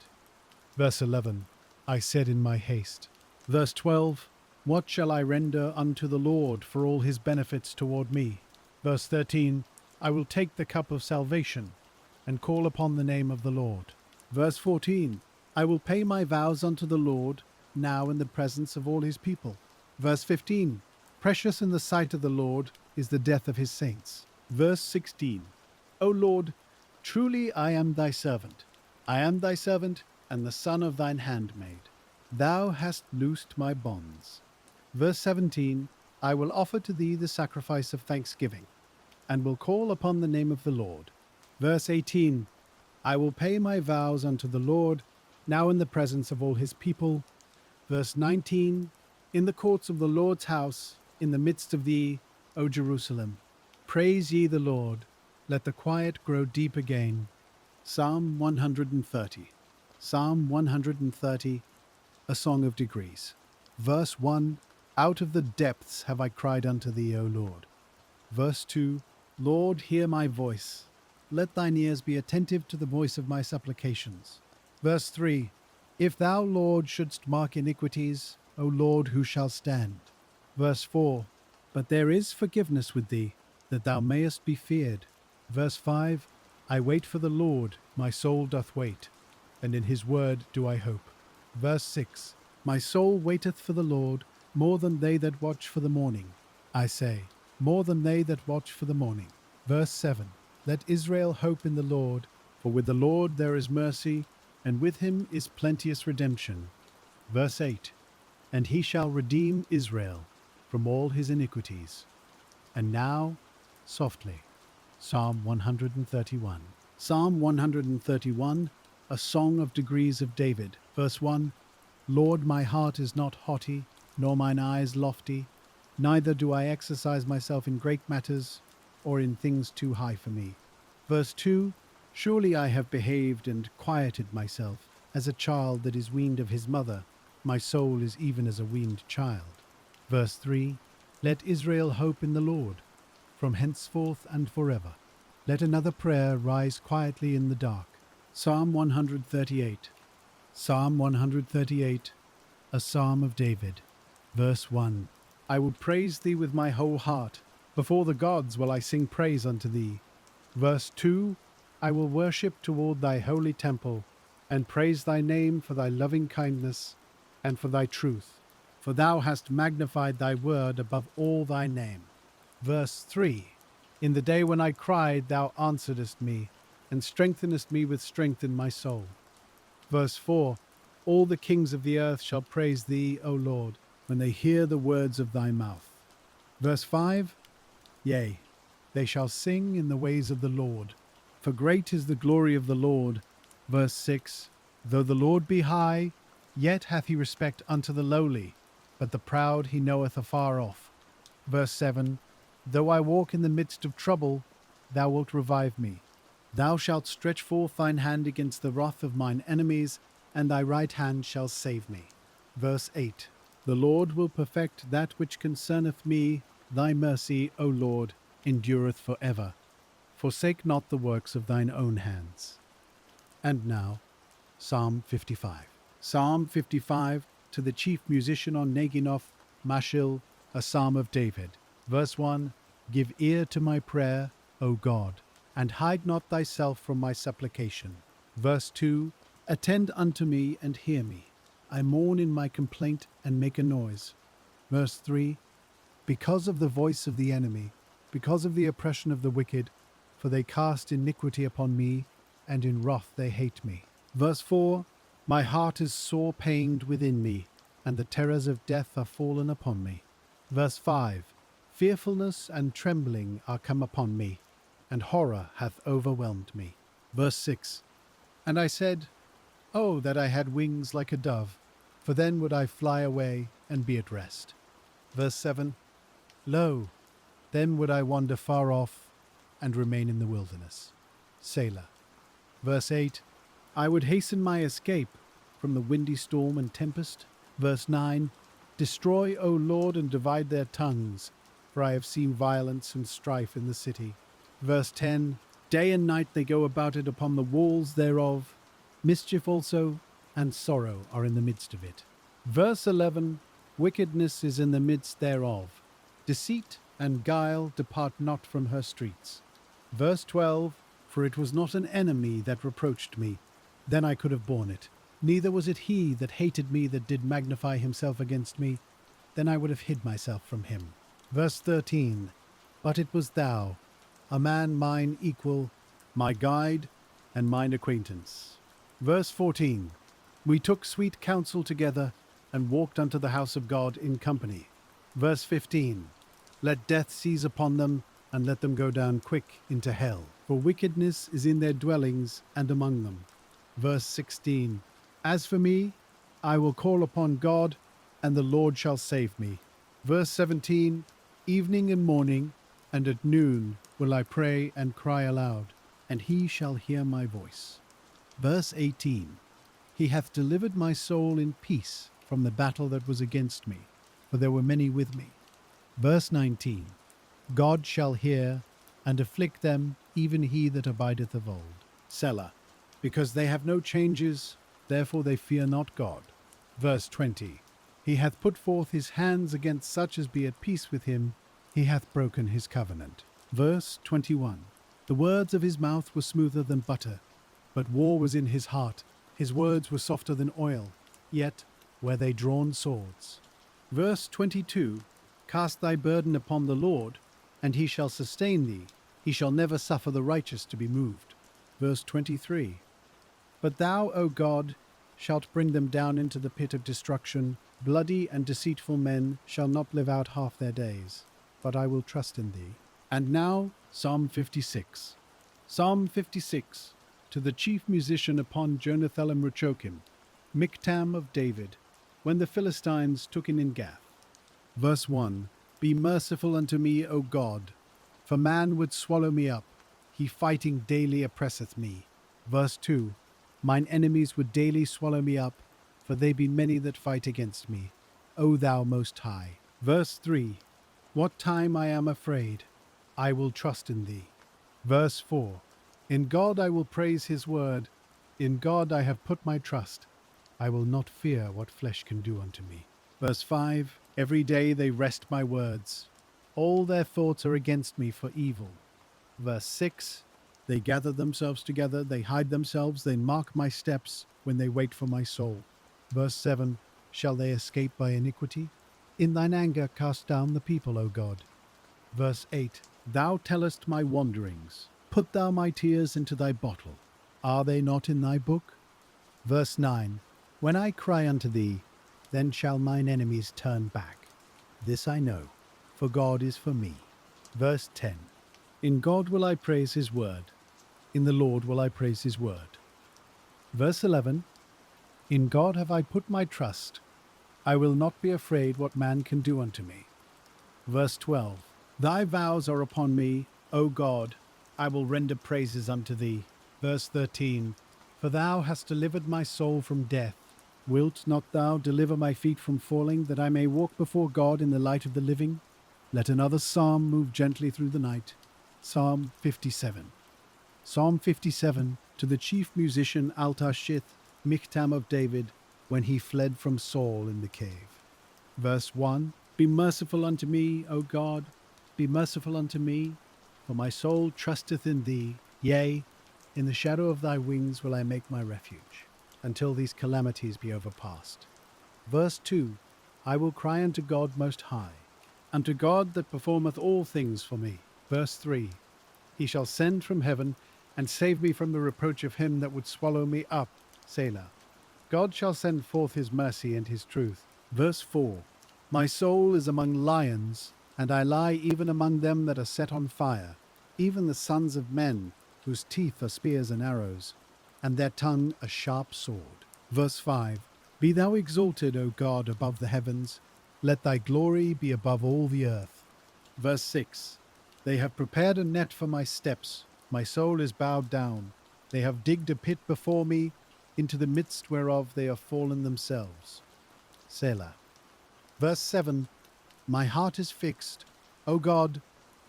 Verse 11. I said in my haste. Verse 12. What shall I render unto the Lord for all his benefits toward me? Verse 13. I will take the cup of salvation, and call upon the name of the Lord. Verse 14. I will pay my vows unto the Lord, now in the presence of all his people. Verse 15. Precious in the sight of the Lord is the death of his saints. Verse 16. O Lord, truly I am thy servant. I am thy servant, and the son of thine handmaid. Thou hast loosed my bonds. Verse 17. I will offer to thee the sacrifice of thanksgiving, and will call upon the name of the Lord. Verse 18. I will pay my vows unto the Lord, now in the presence of all his people. Verse 19. In the courts of the Lord's house, in the midst of thee, O Jerusalem. Praise ye the Lord. Let the quiet grow deep again. Psalm 130. Psalm 130, a song of degrees. Verse 1. Out of the depths have I cried unto thee, O Lord. Verse 2. Lord, hear my voice. Let thine ears be attentive to the voice of my supplications. Verse 3. If thou, Lord, shouldst mark iniquities, O Lord, who shall stand? Verse 4. But there is forgiveness with thee, that thou mayest be feared. Verse 5. I wait for the Lord, my soul doth wait, and in his word do I hope. Verse 6. My soul waiteth for the Lord, more than they that watch for the morning. I say, more than they that watch for the morning. Verse 7. Let Israel hope in the Lord, for with the Lord there is mercy, and with him is plenteous redemption. Verse 8. And he shall redeem Israel from all his iniquities. And now, softly, Psalm 131. Psalm 131, a song of degrees of David. Verse 1. Lord, my heart is not haughty, nor mine eyes lofty, neither do I exercise myself in great matters, or in things too high for me. Verse 2. Surely I have behaved and quieted myself, as a child that is weaned of his mother. My soul is even as a weaned child. Verse 3. Let Israel hope in the Lord, from henceforth and forever. Let another prayer rise quietly in the dark. Psalm 138. Psalm 138, a psalm of David. Verse 1. I will praise thee with my whole heart. Before the gods will I sing praise unto thee. Verse 2. I will worship toward thy holy temple, and praise thy name for thy loving kindness and for thy truth. For thou hast magnified thy word above all thy name. Verse 3. In the day when I cried, thou answeredst me, and strengthenest me with strength in my soul. Verse 4. All the kings of the earth shall praise thee, O Lord, when they hear the words of thy mouth. Verse 5. Yea, they shall sing in the ways of the Lord, for great is the glory of the Lord. Verse 6. Though the Lord be high, yet hath he respect unto the lowly, but the proud he knoweth afar off. Verse 7. Though I walk in the midst of trouble, thou wilt revive me. Thou shalt stretch forth thine hand against the wrath of mine enemies, and thy right hand shall save me. Verse 8. The Lord will perfect that which concerneth me. Thy mercy, O Lord, endureth for ever. Forsake not the works of thine own hands. And now, Psalm 55. Psalm 55, to the chief musician on Neginoth, Mashil, a psalm of David. Verse 1. Give ear to my prayer, O God, and hide not thyself from my supplication. Verse 2. Attend unto me and hear me. I mourn in my complaint and make a noise. Verse 3. Because of the voice of the enemy, because of the oppression of the wicked, for they cast iniquity upon me, and in wrath they hate me. Verse 4. My heart is sore pained within me, and the terrors of death are fallen upon me. Verse 5. Fearfulness and trembling are come upon me, and horror hath overwhelmed me. Verse 6. And I said, Oh, that I had wings like a dove, for then would I fly away and be at rest. Verse 7. Lo, then would I wander far off and remain in the wilderness. Selah. Verse 8. I would hasten my escape from the windy storm and tempest. Verse 9. Destroy, O Lord, and divide their tongues, for I have seen violence and strife in the city. Verse 10. Day and night they go about it upon the walls thereof. Mischief also and sorrow are in the midst of it. Verse 11. Wickedness is in the midst thereof. Deceit and guile depart not from her streets. Verse 12. For it was not an enemy that reproached me, then I could have borne it. Neither was it he that hated me that did magnify himself against me, then I would have hid myself from him. Verse 13. But it was thou, a man mine equal, my guide, and mine acquaintance. Verse 14. We took sweet counsel together, and walked unto the house of God in company. Verse 15. Let death seize upon them, and let them go down quick into hell. For wickedness is in their dwellings and among them. Verse 16. As for me, I will call upon God, and the Lord shall save me. Verse 17. Evening and morning, and at noon will I pray and cry aloud, and he shall hear my voice. Verse 18. He hath delivered my soul in peace from the battle that was against me, for there were many with me. Verse 19. God shall hear, and afflict them, even he that abideth of old. Selah. Because they have no changes, therefore they fear not God. Verse 20. He hath put forth his hands against such as be at peace with him, he hath broken his covenant. Verse 21. The words of his mouth were smoother than butter, but war was in his heart. His words were softer than oil, yet were they drawn swords. Verse 22. Cast thy burden upon the Lord, and he shall sustain thee. He shall never suffer the righteous to be moved. Verse 23. But thou, O God, shalt bring them down into the pit of destruction. Bloody and deceitful men shall not live out half their days. But I will trust in thee. And now, Psalm 56. Psalm 56, to the chief musician upon Jonathan Ruchokim, Miktam of David, when the Philistines took in Gath. Verse 1. Be merciful unto me, O God, for man would swallow me up. He fighting daily oppresseth me. Verse 2. Mine enemies would daily swallow me up, for they be many that fight against me, O thou most high. Verse 3. What time I am afraid, I will trust in thee. Verse 4. In God I will praise his word. In God I have put my trust. I will not fear what flesh can do unto me. Verse 5. Every day they wrest my words. All their thoughts are against me for evil. Verse 6. They gather themselves together, they hide themselves, they mark my steps when they wait for my soul. Verse 7. Shall they escape by iniquity? In thine anger cast down the people, O God. Verse 8. Thou tellest my wanderings. Put thou my tears into thy bottle. Are they not in thy book? Verse 9. When I cry unto thee, then shall mine enemies turn back. This I know, for God is for me. Verse 10. In God will I praise his word. In the Lord will I praise his word. Verse 11. In God have I put my trust. I will not be afraid what man can do unto me. Verse 12. Thy vows are upon me, O God. I will render praises unto thee. Verse 13. For thou hast delivered my soul from death. Wilt not thou deliver my feet from falling, that I may walk before God in the light of the living? Let another psalm move gently through the night. Psalm 57. Psalm 57 to the chief musician Altashith, Michtam of David, when he fled from Saul in the cave. Verse 1. Be merciful unto me, O God, be merciful unto me, for my soul trusteth in thee. Yea, in the shadow of thy wings will I make my refuge, until these calamities be overpast. Verse 2. I will cry unto God most high, unto God that performeth all things for me. Verse 3. He shall send from heaven, and save me from the reproach of him that would swallow me up. Selah. God shall send forth his mercy and his truth. Verse 4. My soul is among lions, and I lie even among them that are set on fire, even the sons of men, whose teeth are spears and arrows, and their tongue a sharp sword. Verse 5. Be thou exalted, O God, above the heavens. Let thy glory be above all the earth. Verse 6. They have prepared a net for my steps. My soul is bowed down. They have digged a pit before me, into the midst whereof they are fallen themselves. Selah. Verse 7. My heart is fixed. O God,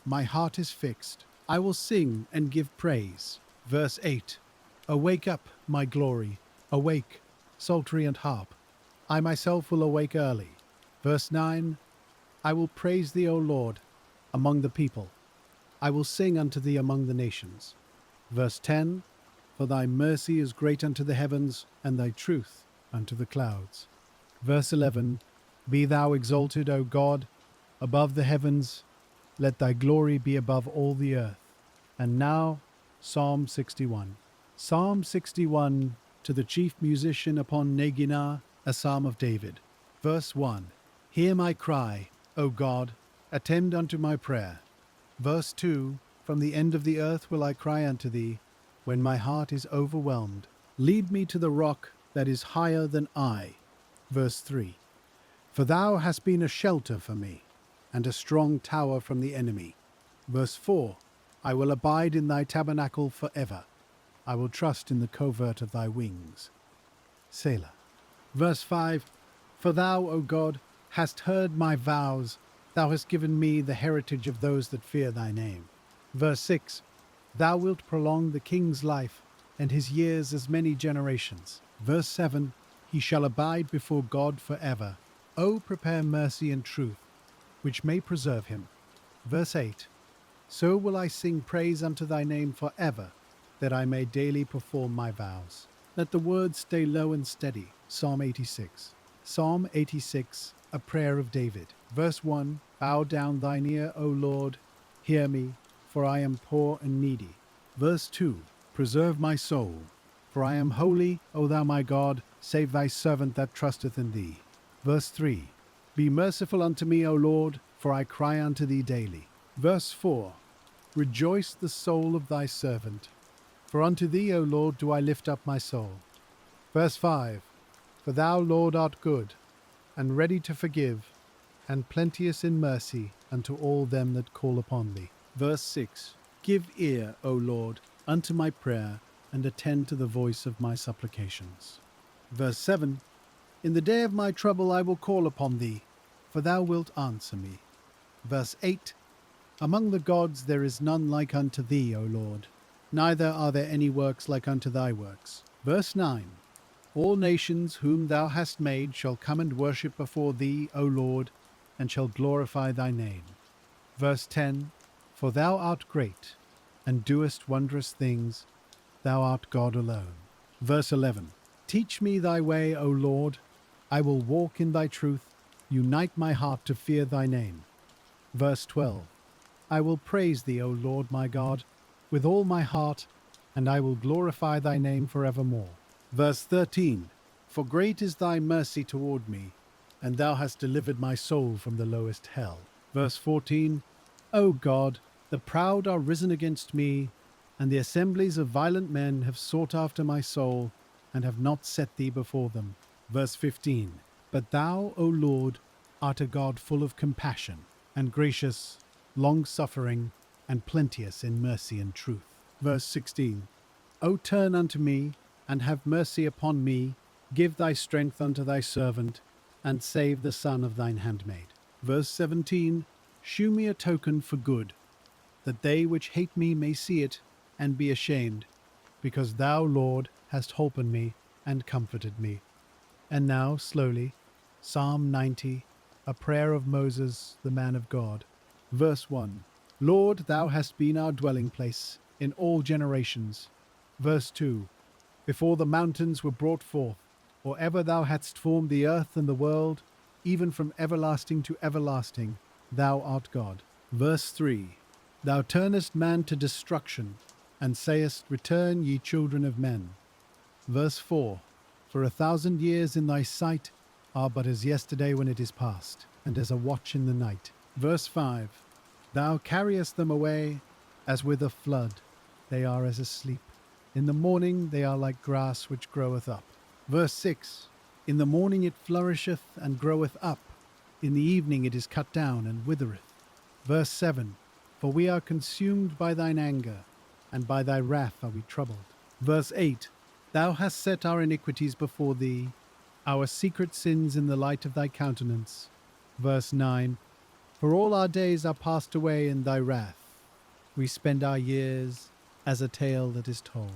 my heart is fixed. I will sing and give praise. Verse 8. Awake up, my glory. Awake, psaltery and harp. I myself will awake early. Verse 9. I will praise thee, O Lord, among the people. I will sing unto thee among the nations. Verse 10. For thy mercy is great unto the heavens, and thy truth unto the clouds. Verse 11. Be thou exalted, O God, above the heavens. Let thy glory be above all the earth. And now, Psalm 61. Psalm 61 to the chief musician upon Neginah, a psalm of David. Verse 1. Hear my cry, O God, attend unto my prayer. Verse 2. From the end of the earth will I cry unto thee, when my heart is overwhelmed. Lead me to the rock that is higher than I. Verse 3. For thou hast been a shelter for me, and a strong tower from the enemy. Verse 4. I will abide in thy tabernacle forever. I will trust in the covert of thy wings. Selah. Verse 5. For thou, O God, hast heard my vows. Thou hast given me the heritage of those that fear thy name. Verse 6. Thou wilt prolong the king's life, and his years as many generations. Verse 7. He shall abide before God forever. O prepare mercy and truth, which may preserve him. Verse 8. So will I sing praise unto thy name forever, that I may daily perform my vows. Let the word stay low and steady. Psalm 86. Psalm 86, a prayer of David. Verse 1. Bow down thine ear, O Lord, hear me, for I am poor and needy. Verse 2. Preserve my soul, for I am holy, O thou my God, save thy servant that trusteth in thee. Verse 3. Be merciful unto me, O Lord, for I cry unto thee daily. Verse 4. Rejoice the soul of thy servant, for unto thee, O Lord, do I lift up my soul. Verse 5. For thou, Lord, art good, and ready to forgive, and plenteous in mercy unto all them that call upon thee. Verse 6. Give ear, O Lord, unto my prayer, and attend to the voice of my supplications. Verse 7. In the day of my trouble I will call upon thee, for thou wilt answer me. Verse 8. Among the gods there is none like unto thee, O Lord, neither are there any works like unto thy works. Verse 9. All nations whom thou hast made shall come and worship before thee, O Lord, and shall glorify thy name. Verse 10. For thou art great, and doest wondrous things, thou art God alone. Verse 11. Teach me thy way, O Lord, I will walk in thy truth, unite my heart to fear thy name. Verse 12. I will praise thee, O Lord my God, with all my heart, and I will glorify thy name forevermore. Verse 13. For great is thy mercy toward me, and thou hast delivered my soul from the lowest hell. Verse 14. O God, the proud are risen against me, and the assemblies of violent men have sought after my soul, and have not set thee before them. Verse 15. But thou, O Lord, art a God full of compassion, and gracious, long-suffering, and plenteous in mercy and truth. Verse 16. O turn unto me, and have mercy upon me, give thy strength unto thy servant, and save the son of thine handmaid. Verse 17. Shew me a token for good, that they which hate me may see it and be ashamed, because thou, Lord, hast holpen me and comforted me. And now, slowly, Psalm 90, a prayer of Moses, the man of God. Verse 1. Lord, thou hast been our dwelling place in all generations. Verse 2. Before the mountains were brought forth, or ever thou hadst formed the earth and the world, even from everlasting to everlasting, thou art God. Verse 3. Thou turnest man to destruction, and sayest, Return, ye children of men. Verse 4. For 1,000 years in thy sight are but as yesterday when it is past, and as a watch in the night. Verse 5. Thou carriest them away as with a flood, they are as asleep. In the morning they are like grass which groweth up. Verse 6. In the morning it flourisheth and groweth up, in the evening it is cut down and withereth. Verse 7. For we are consumed by thine anger, and by thy wrath are we troubled. Verse 8. Thou hast set our iniquities before thee, our secret sins in the light of thy countenance. Verse 9. For all our days are passed away in thy wrath. We spend our years as a tale that is told.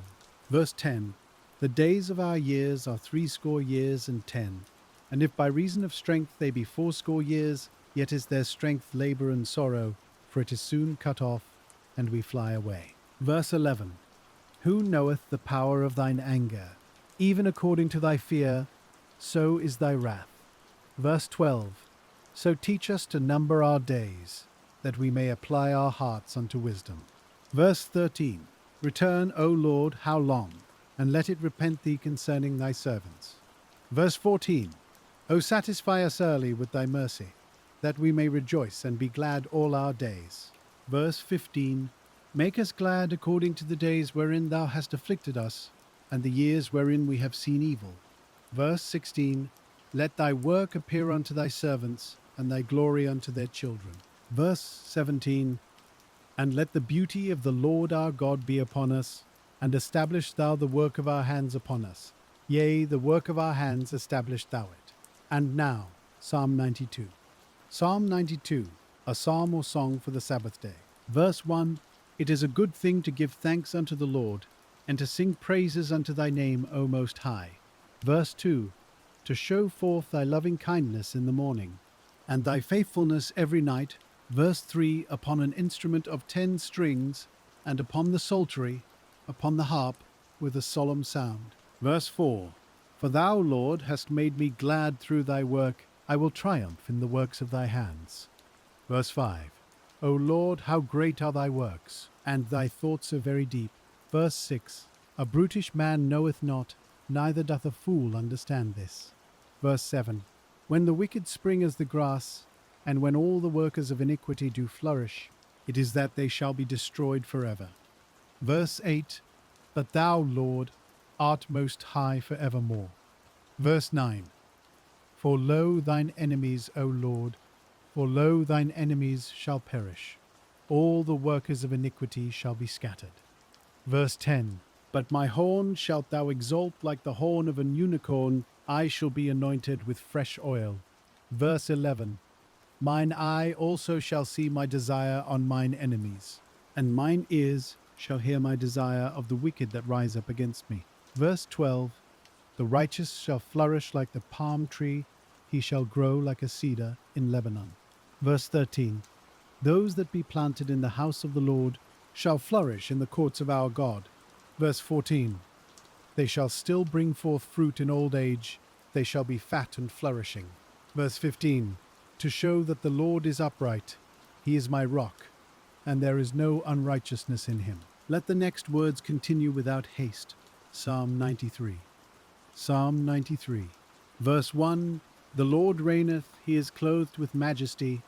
Verse 10. The days of our years are 80 years and 10. And if by reason of strength they be 80 years, yet is their strength labour and sorrow, for it is soon cut off, and we fly away. Verse 11. Who knoweth the power of thine anger? Even according to thy fear, so is thy wrath. Verse 12. So teach us to number our days, that we may apply our hearts unto wisdom. Verse 13. Return, O Lord, how long? And let it repent thee concerning thy servants. Verse 14. O satisfy us early with thy mercy, that we may rejoice and be glad all our days. Verse 15. Make us glad according to the days wherein thou hast afflicted us, and the years wherein we have seen evil. Verse 16. Let thy work appear unto thy servants, and thy glory unto their children. Verse 17. And let the beauty of the Lord our God be upon us, and establish thou the work of our hands upon us. Yea, the work of our hands establish thou it. And now, Psalm 92. Psalm 92, a psalm or song for the Sabbath day. Verse 1. It is a good thing to give thanks unto the Lord, and to sing praises unto thy name, O Most High. Verse 2. To show forth thy loving kindness in the morning, and thy faithfulness every night. Verse 3. Upon an instrument of 10 strings, and upon the psaltery, upon the harp, with a solemn sound. Verse 4. For thou, Lord, hast made me glad through thy work. I will triumph in the works of thy hands. Verse 5. O Lord, how great are thy works, and thy thoughts are very deep. Verse 6. A brutish man knoweth not, neither doth a fool understand this. Verse 7. When the wicked spring as the grass, and when all the workers of iniquity do flourish, it is that they shall be destroyed forever. Verse 8. But thou, Lord, art most high for evermore. Verse 9. For lo, thine enemies, O Lord, for lo, thine enemies shall perish. All the workers of iniquity shall be scattered. Verse 10. But my horn shalt thou exalt like the horn of an unicorn. I shall be anointed with fresh oil. Verse 11. Mine eye also shall see my desire on mine enemies, and mine ears shall hear my desire of the wicked that rise up against me. Verse 12. The righteous shall flourish like the palm tree, he shall grow like a cedar in Lebanon. Verse 13. Those that be planted in the house of the Lord shall flourish in the courts of our God. Verse 14. They shall still bring forth fruit in old age, they shall be fat and flourishing. Verse 15. To show that the Lord is upright, he is my rock, and there is no unrighteousness in him. Let the next words continue without haste. Psalm 93. Psalm 93. Verse 1. The Lord reigneth, he is clothed with majesty.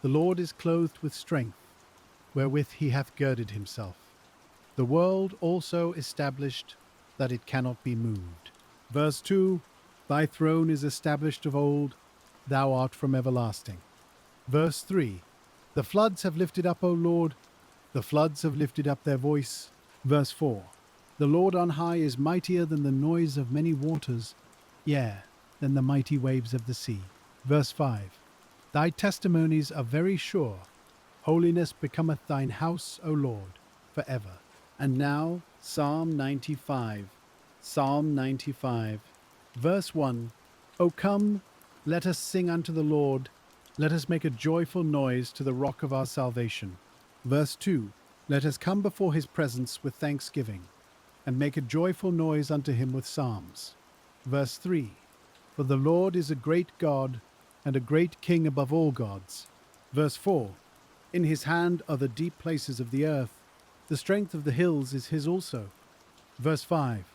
The Lord is clothed with strength, wherewith he hath girded himself. The world also established, that it cannot be moved. Verse 2. Thy throne is established of old, thou art from everlasting. Verse 3. The floods have lifted up, O Lord, the floods have lifted up their voice. Verse 4. The Lord on high is mightier than the noise of many waters, yea, than the mighty waves of the sea. Verse 5. Thy testimonies are very sure, Holiness becometh thine house, O Lord, forever. And now, Psalm 95. Psalm 95, verse 1. O come, let us sing unto the Lord. Let us make a joyful noise to the rock of our salvation. Verse 2. Let us come before his presence with thanksgiving, and make a joyful noise unto him with psalms. Verse 3. For the Lord is a great God, and a great King above all gods. Verse 4. In his hand are the deep places of the earth. The strength of the hills is his also. Verse 5.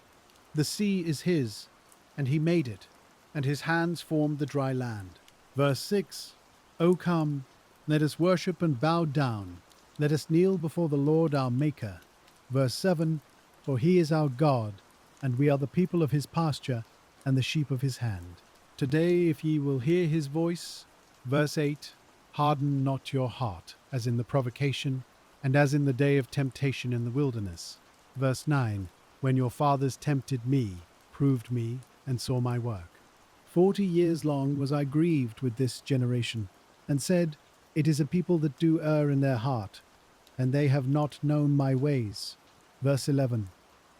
The sea is his, and he made it, and his hands formed the dry land. Verse 6. O come, let us worship and bow down. Let us kneel before the Lord our Maker. Verse 7. For he is our God, and we are the people of his pasture, and the sheep of his hand. Today, if ye will hear his voice. Verse 8. Harden not your heart, as in the provocation, and as in the day of temptation in the wilderness. Verse 9. When your fathers tempted me, proved me, and saw my work. 40 years long was I grieved with this generation, and said, It is a people that do err in their heart, and they have not known my ways. Verse 11.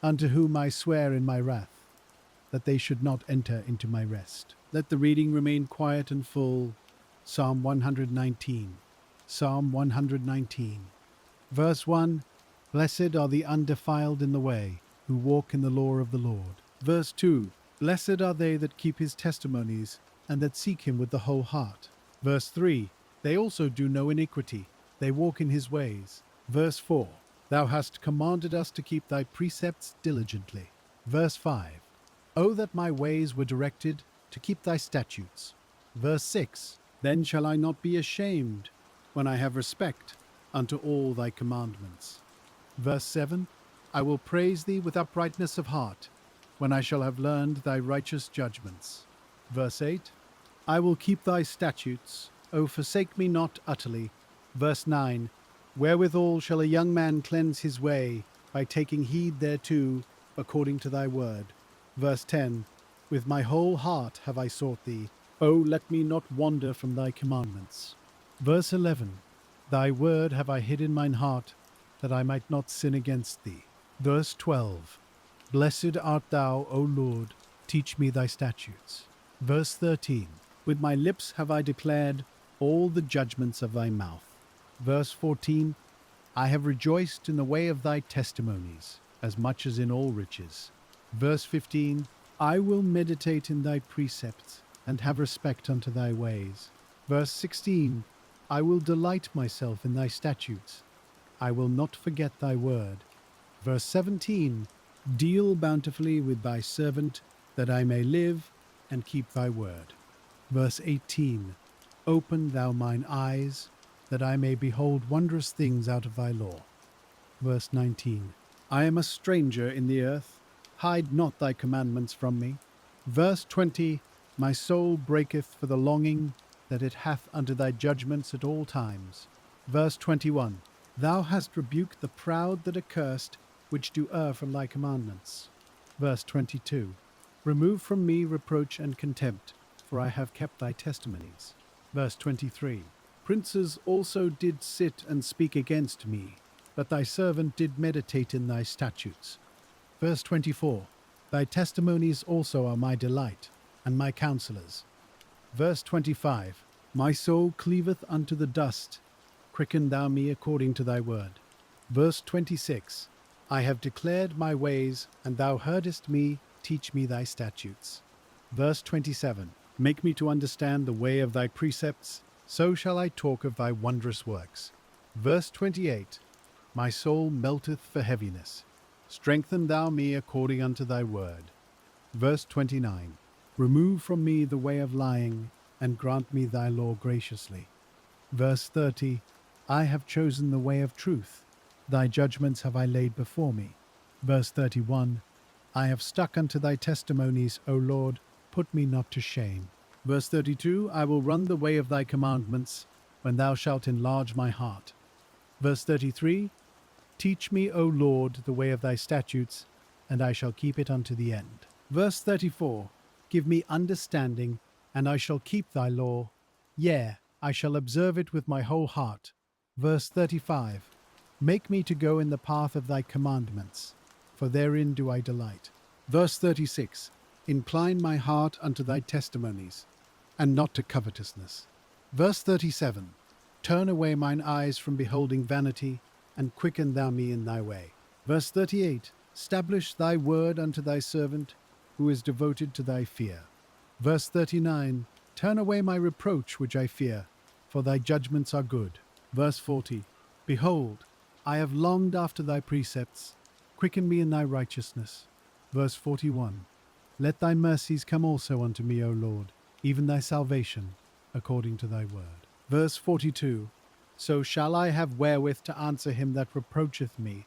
Unto whom I swear in my wrath, that they should not enter into my rest. Let the reading remain quiet and full. Psalm 119. Psalm 119. Verse 1. Blessed are the undefiled in the way, who walk in the law of the Lord. Verse 2. Blessed are they that keep his testimonies, and that seek him with the whole heart. Verse 3. They also do no iniquity, they walk in his ways. Verse 4. Thou hast commanded us to keep thy precepts diligently. Verse 5. O that my ways were directed to keep thy statutes. Verse 6. Then shall I not be ashamed, when I have respect unto all thy commandments. Verse 7. I will praise thee with uprightness of heart, when I shall have learned thy righteous judgments. Verse 8. I will keep thy statutes, O forsake me not utterly. Verse 9. Wherewithal shall a young man cleanse his way, by taking heed thereto, according to thy word. Verse 10. With my whole heart have I sought thee. O let me not wander from thy commandments. Verse 11. Thy word have I hid in mine heart, that I might not sin against thee. Verse 12. Blessed art thou, O Lord, teach me thy statutes. Verse 13. With my lips have I declared all the judgments of thy mouth. Verse 14. I have rejoiced in the way of thy testimonies, as much as in all riches. Verse 15. I will meditate in thy precepts, and have respect unto thy ways. Verse 16. I will delight myself in thy statutes. I will not forget thy word. Verse 17. Deal bountifully with thy servant, that I may live and keep thy word. Verse 18. Open thou mine eyes, that I may behold wondrous things out of thy law. Verse 19. I am a stranger in the earth, hide not thy commandments from me. Verse 20. My soul breaketh for the longing that it hath unto thy judgments at all times. Verse 21. Thou hast rebuked the proud that are cursed, which do err from thy commandments. Verse 22. Remove from me reproach and contempt, for I have kept thy testimonies. Verse 23. Princes also did sit and speak against me, but thy servant did meditate in thy statutes. Verse 24. Thy testimonies also are my delight, and my counselors. Verse 25. My soul cleaveth unto the dust, quicken thou me according to thy word. Verse 26. I have declared my ways, and thou heardest me, teach me thy statutes. Verse 27. Make me to understand the way of thy precepts, so shall I talk of thy wondrous works. Verse 28. My soul melteth for heaviness. Strengthen thou me according unto thy word. Verse 29. Remove from me the way of lying, and grant me thy law graciously. Verse 30. I have chosen the way of truth. Thy judgments have I laid before me. Verse 31. I have stuck unto thy testimonies, O Lord, put me not to shame. Verse 32. I will run the way of thy commandments, when thou shalt enlarge my heart. Verse 33. Teach me, O Lord, the way of thy statutes, and I shall keep it unto the end. Verse 34. Give me understanding, and I shall keep thy law. Yea, I shall observe it with my whole heart. Verse 35. Make me to go in the path of thy commandments, for therein do I delight. Verse 36. Incline my heart unto thy testimonies, and not to covetousness. Verse 37. Turn away mine eyes from beholding vanity, and quicken thou me in thy way. Verse 38. Establish thy word unto thy servant, who is devoted to thy fear. Verse 39. Turn away my reproach which I fear, for thy judgments are good. Verse 40. Behold, I have longed after thy precepts. Quicken me in thy righteousness. Verse 41. Let thy mercies come also unto me, O Lord, even thy salvation, according to thy word. Verse 42. So shall I have wherewith to answer him that reproacheth me,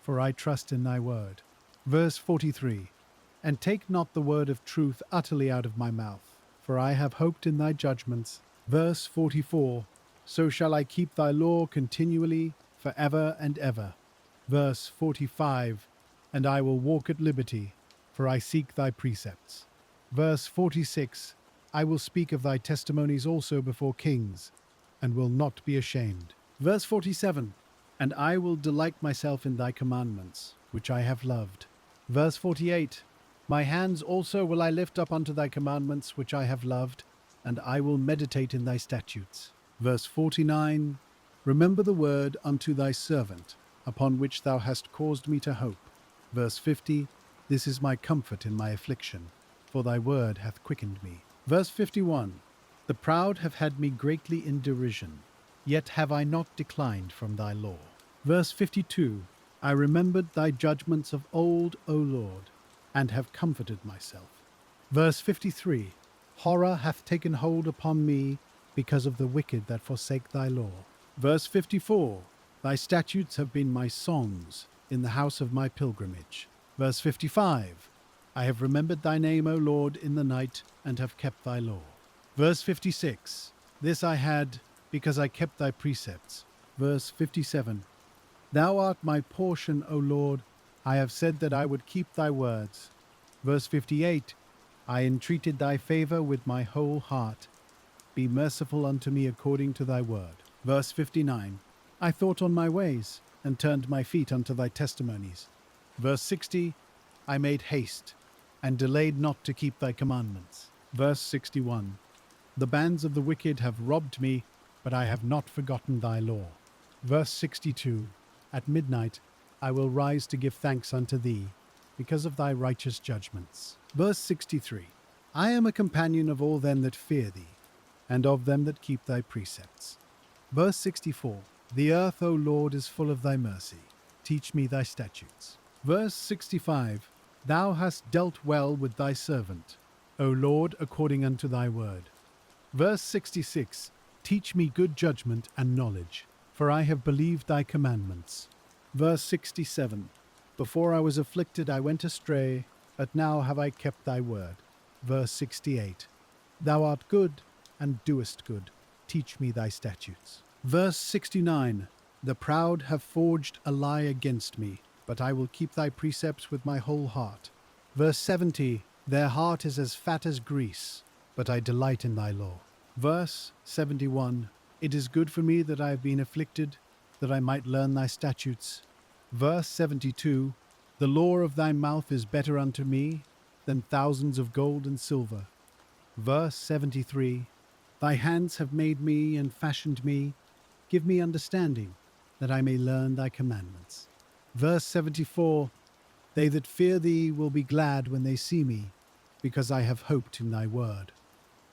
for I trust in thy word. Verse 43. And take not the word of truth utterly out of my mouth, for I have hoped in thy judgments. Verse 44. So shall I keep thy law continually, for ever and ever. Verse 45. And I will walk at liberty, for I seek thy precepts. Verse 46. I will speak of thy testimonies also before kings, and will not be ashamed. Verse 47. And I will delight myself in thy commandments, which I have loved. Verse 48. My hands also will I lift up unto thy commandments, which I have loved, and I will meditate in thy statutes. Verse 49. Remember the word unto thy servant, upon which thou hast caused me to hope. Verse 50. This is my comfort in my affliction, for thy word hath quickened me. Verse 51. The proud have had me greatly in derision, yet have I not declined from thy law. Verse 52. I remembered thy judgments of old, O Lord, and have comforted myself. Verse 53. Horror hath taken hold upon me because of the wicked that forsake thy law. Verse 54. Thy statutes have been my songs in the house of my pilgrimage. Verse 55. I have remembered thy name, O Lord, in the night, and have kept thy law. Verse 56. This I had because I kept thy precepts. Verse 57. Thou art my portion, O Lord. I have said that I would keep thy words. Verse 58. I entreated thy favor with my whole heart. Be merciful unto me according to thy word. Verse 59. I thought on my ways, and turned my feet unto thy testimonies. Verse 60. I made haste, and delayed not to keep thy commandments. Verse 61. The bands of the wicked have robbed me, but I have not forgotten thy law. Verse 62. At midnight I will rise to give thanks unto thee, because of thy righteous judgments. Verse 63. I am a companion of all them that fear thee, and of them that keep thy precepts. Verse 64. The earth, O Lord, is full of thy mercy. Teach me thy statutes. Verse 65. Thou hast dealt well with thy servant, O Lord, according unto thy word. Verse 66. Teach me good judgment and knowledge, for I have believed thy commandments. Verse 67. Before I was afflicted I went astray, but now have I kept thy word. Verse 68. Thou art good, and doest good. Teach me thy statutes. Verse 69. The proud have forged a lie against me, but I will keep thy precepts with my whole heart. Verse 70. Their heart is as fat as grease, but I delight in thy law. Verse 71. It is good for me that I have been afflicted, that I might learn thy statutes. Verse 72. The law of thy mouth is better unto me than thousands of gold and silver. Verse 73. Thy hands have made me and fashioned me. Give me understanding, that I may learn thy commandments. Verse 74. They that fear thee will be glad when they see me, because I have hoped in thy word.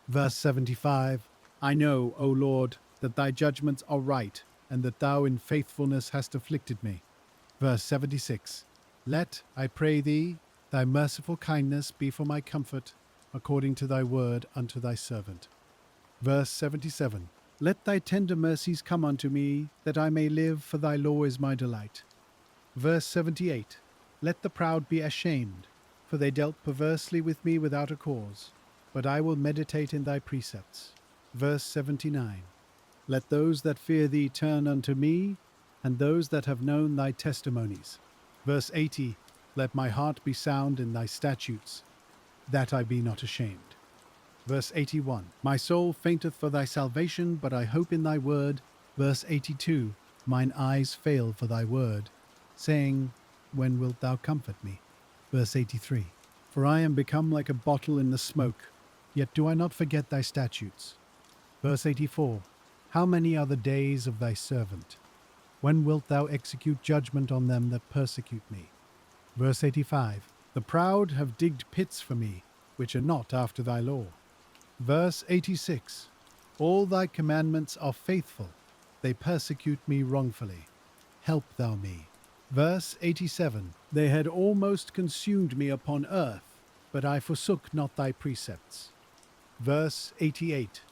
Verse 75. I know, O Lord, that thy judgments are right, and that thou in faithfulness hast afflicted me. Verse 76. Let, I pray thee, thy merciful kindness be for my comfort, according to thy word unto thy servant. Verse 77. Let thy tender mercies come unto me, that I may live, for thy law is my delight. Verse 78. Let the proud be ashamed, for they dealt perversely with me without a cause, but I will meditate in thy precepts. Verse 79. Let those that fear thee turn unto me, and those that have known thy testimonies. Verse 80. Let my heart be sound in thy statutes, that I be not ashamed. Verse 81. My soul fainteth for thy salvation, but I hope in thy word. Verse 82, mine eyes fail for thy word, saying, when wilt thou comfort me? Verse 83, for I am become like a bottle in the smoke, yet do I not forget thy statutes. Verse 84, how many are the days of thy servant? When wilt thou execute judgment on them that persecute me? Verse 85, the proud have digged pits for me, which are not after thy law. Verse 86, all thy commandments are faithful, they persecute me wrongfully. Help thou me. Verse 87, they had almost consumed me upon earth, but I forsook not thy precepts. Verse 88,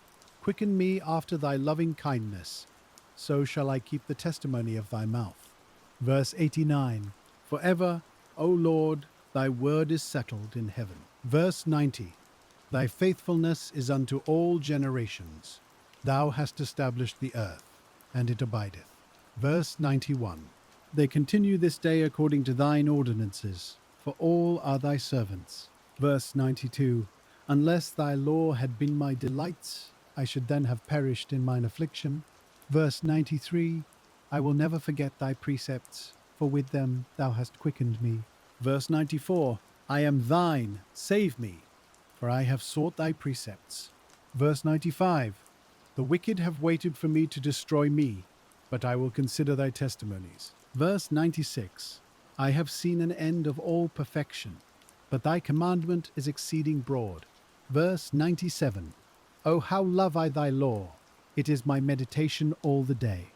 quicken me after thy loving kindness, so shall I keep the testimony of thy mouth. Verse 89, forever, O Lord, thy word is settled in heaven. Verse 90, thy faithfulness is unto all generations. Thou hast established the earth, and it abideth. Verse 91, they continue this day according to thine ordinances, for all are thy servants. Verse 92, unless thy law had been my delights, I should then have perished in mine affliction. Verse 93, I will never forget thy precepts, for with them thou hast quickened me. Verse 94, I am thine, save me, for I have sought thy precepts. Verse 95, the wicked have waited for me to destroy me, but I will consider thy testimonies. Verse 96, I have seen an end of all perfection, but thy commandment is exceeding broad. Verse 97, O how love I thy law, it is my meditation all the day.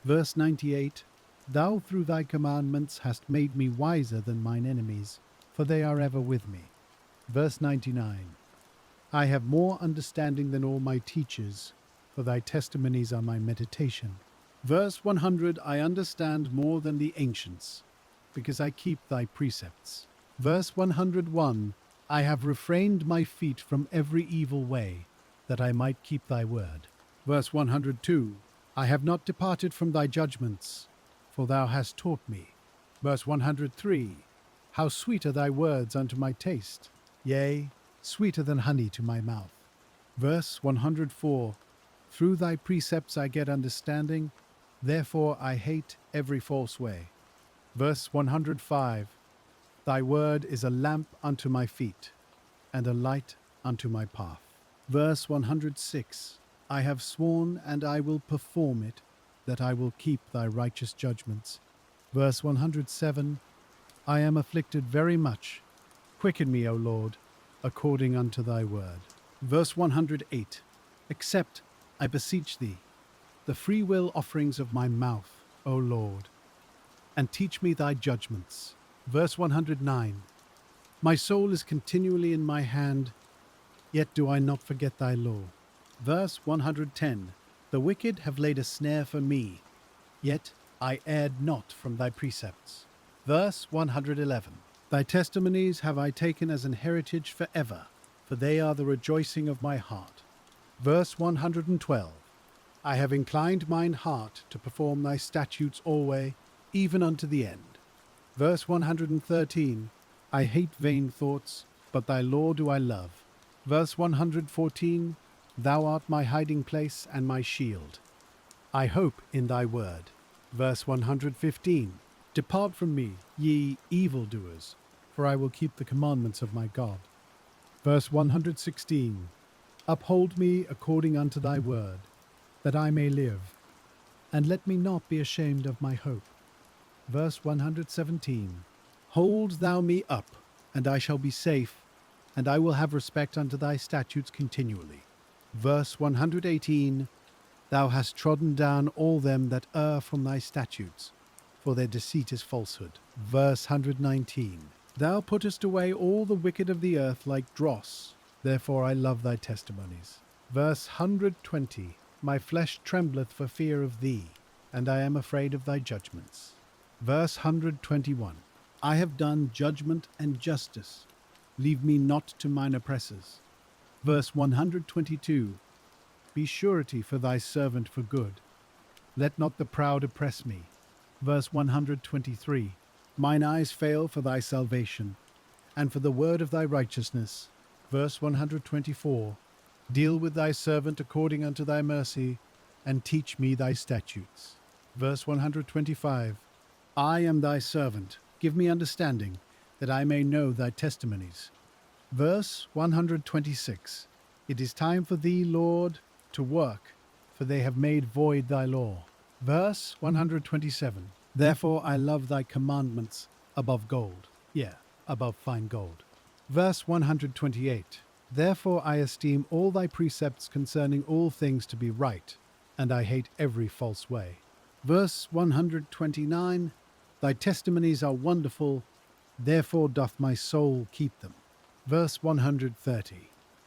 Verse 98, thou through thy commandments hast made me wiser than mine enemies, for they are ever with me. Verse 99, I have more understanding than all my teachers, for thy testimonies are my meditation. Verse 100, I understand more than the ancients, because I keep thy precepts. Verse 101, I have refrained my feet from every evil way, that I might keep thy word. Verse 102, I have not departed from thy judgments, for thou hast taught me. Verse 103, how sweet are thy words unto my taste, yea, sweeter than honey to my mouth. Verse 104, through thy precepts I get understanding, therefore I hate every false way. Verse 105, thy word is a lamp unto my feet, and a light unto my path. Verse 106, I have sworn and I will perform it, that I will keep thy righteous judgments. Verse 107, I am afflicted very much. Quicken me, O Lord, according unto thy word. Verse 108, accept, I beseech thee, the free will offerings of my mouth, O Lord, and teach me thy judgments. Verse 109, my soul is continually in my hand, yet do I not forget thy law. Verse 110, the wicked have laid a snare for me, yet I erred not from thy precepts. Verse 111, thy testimonies have I taken as an heritage forever, for they are the rejoicing of my heart. Verse 112, I have inclined mine heart to perform thy statutes alway, even unto the end. Verse 113, I hate vain thoughts, but thy law do I love. Verse 114, thou art my hiding place and my shield. I hope in thy word. Verse 115, depart from me, ye evildoers, for I will keep the commandments of my God. Verse 116, uphold me according unto thy word, that I may live, and let me not be ashamed of my hope. Verse 117, hold thou me up, and I shall be safe, and I will have respect unto thy statutes continually. Verse 118, thou hast trodden down all them that err from thy statutes, for their deceit is falsehood. Verse 119, thou puttest away all the wicked of the earth like dross, therefore I love thy testimonies. Verse 120, my flesh trembleth for fear of thee, and I am afraid of thy judgments. Verse 121, I have done judgment and justice, leave me not to mine oppressors. Verse 122, be surety for thy servant for good, let not the proud oppress me. Verse 123, mine eyes fail for thy salvation, and for the word of thy righteousness. Verse 124, deal with thy servant according unto thy mercy, and teach me thy statutes. Verse 125. I am thy servant. Give me understanding, that I may know thy testimonies. Verse 126. It is time for thee, Lord, to work, for they have made void thy law. Verse 127. Therefore I love thy commandments above gold, above fine gold. Verse 128. Therefore I esteem all thy precepts concerning all things to be right, and I hate every false way. Verse 129. Thy testimonies are wonderful, therefore doth my soul keep them. Verse 130.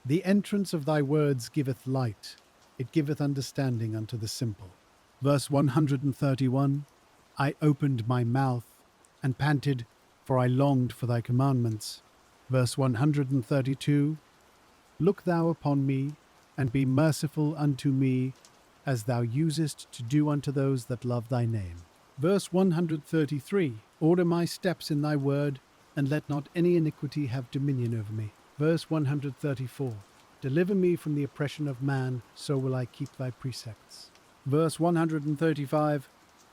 The entrance of thy words giveth light, it giveth understanding unto the simple. Verse 131. I opened my mouth and panted, for I longed for thy commandments. Verse 132. Look thou upon me, and be merciful unto me, as thou usest to do unto those that love thy name. Verse 133. Order my steps in thy word, and let not any iniquity have dominion over me. Verse 134. Deliver me from the oppression of man, so will I keep thy precepts. Verse 135.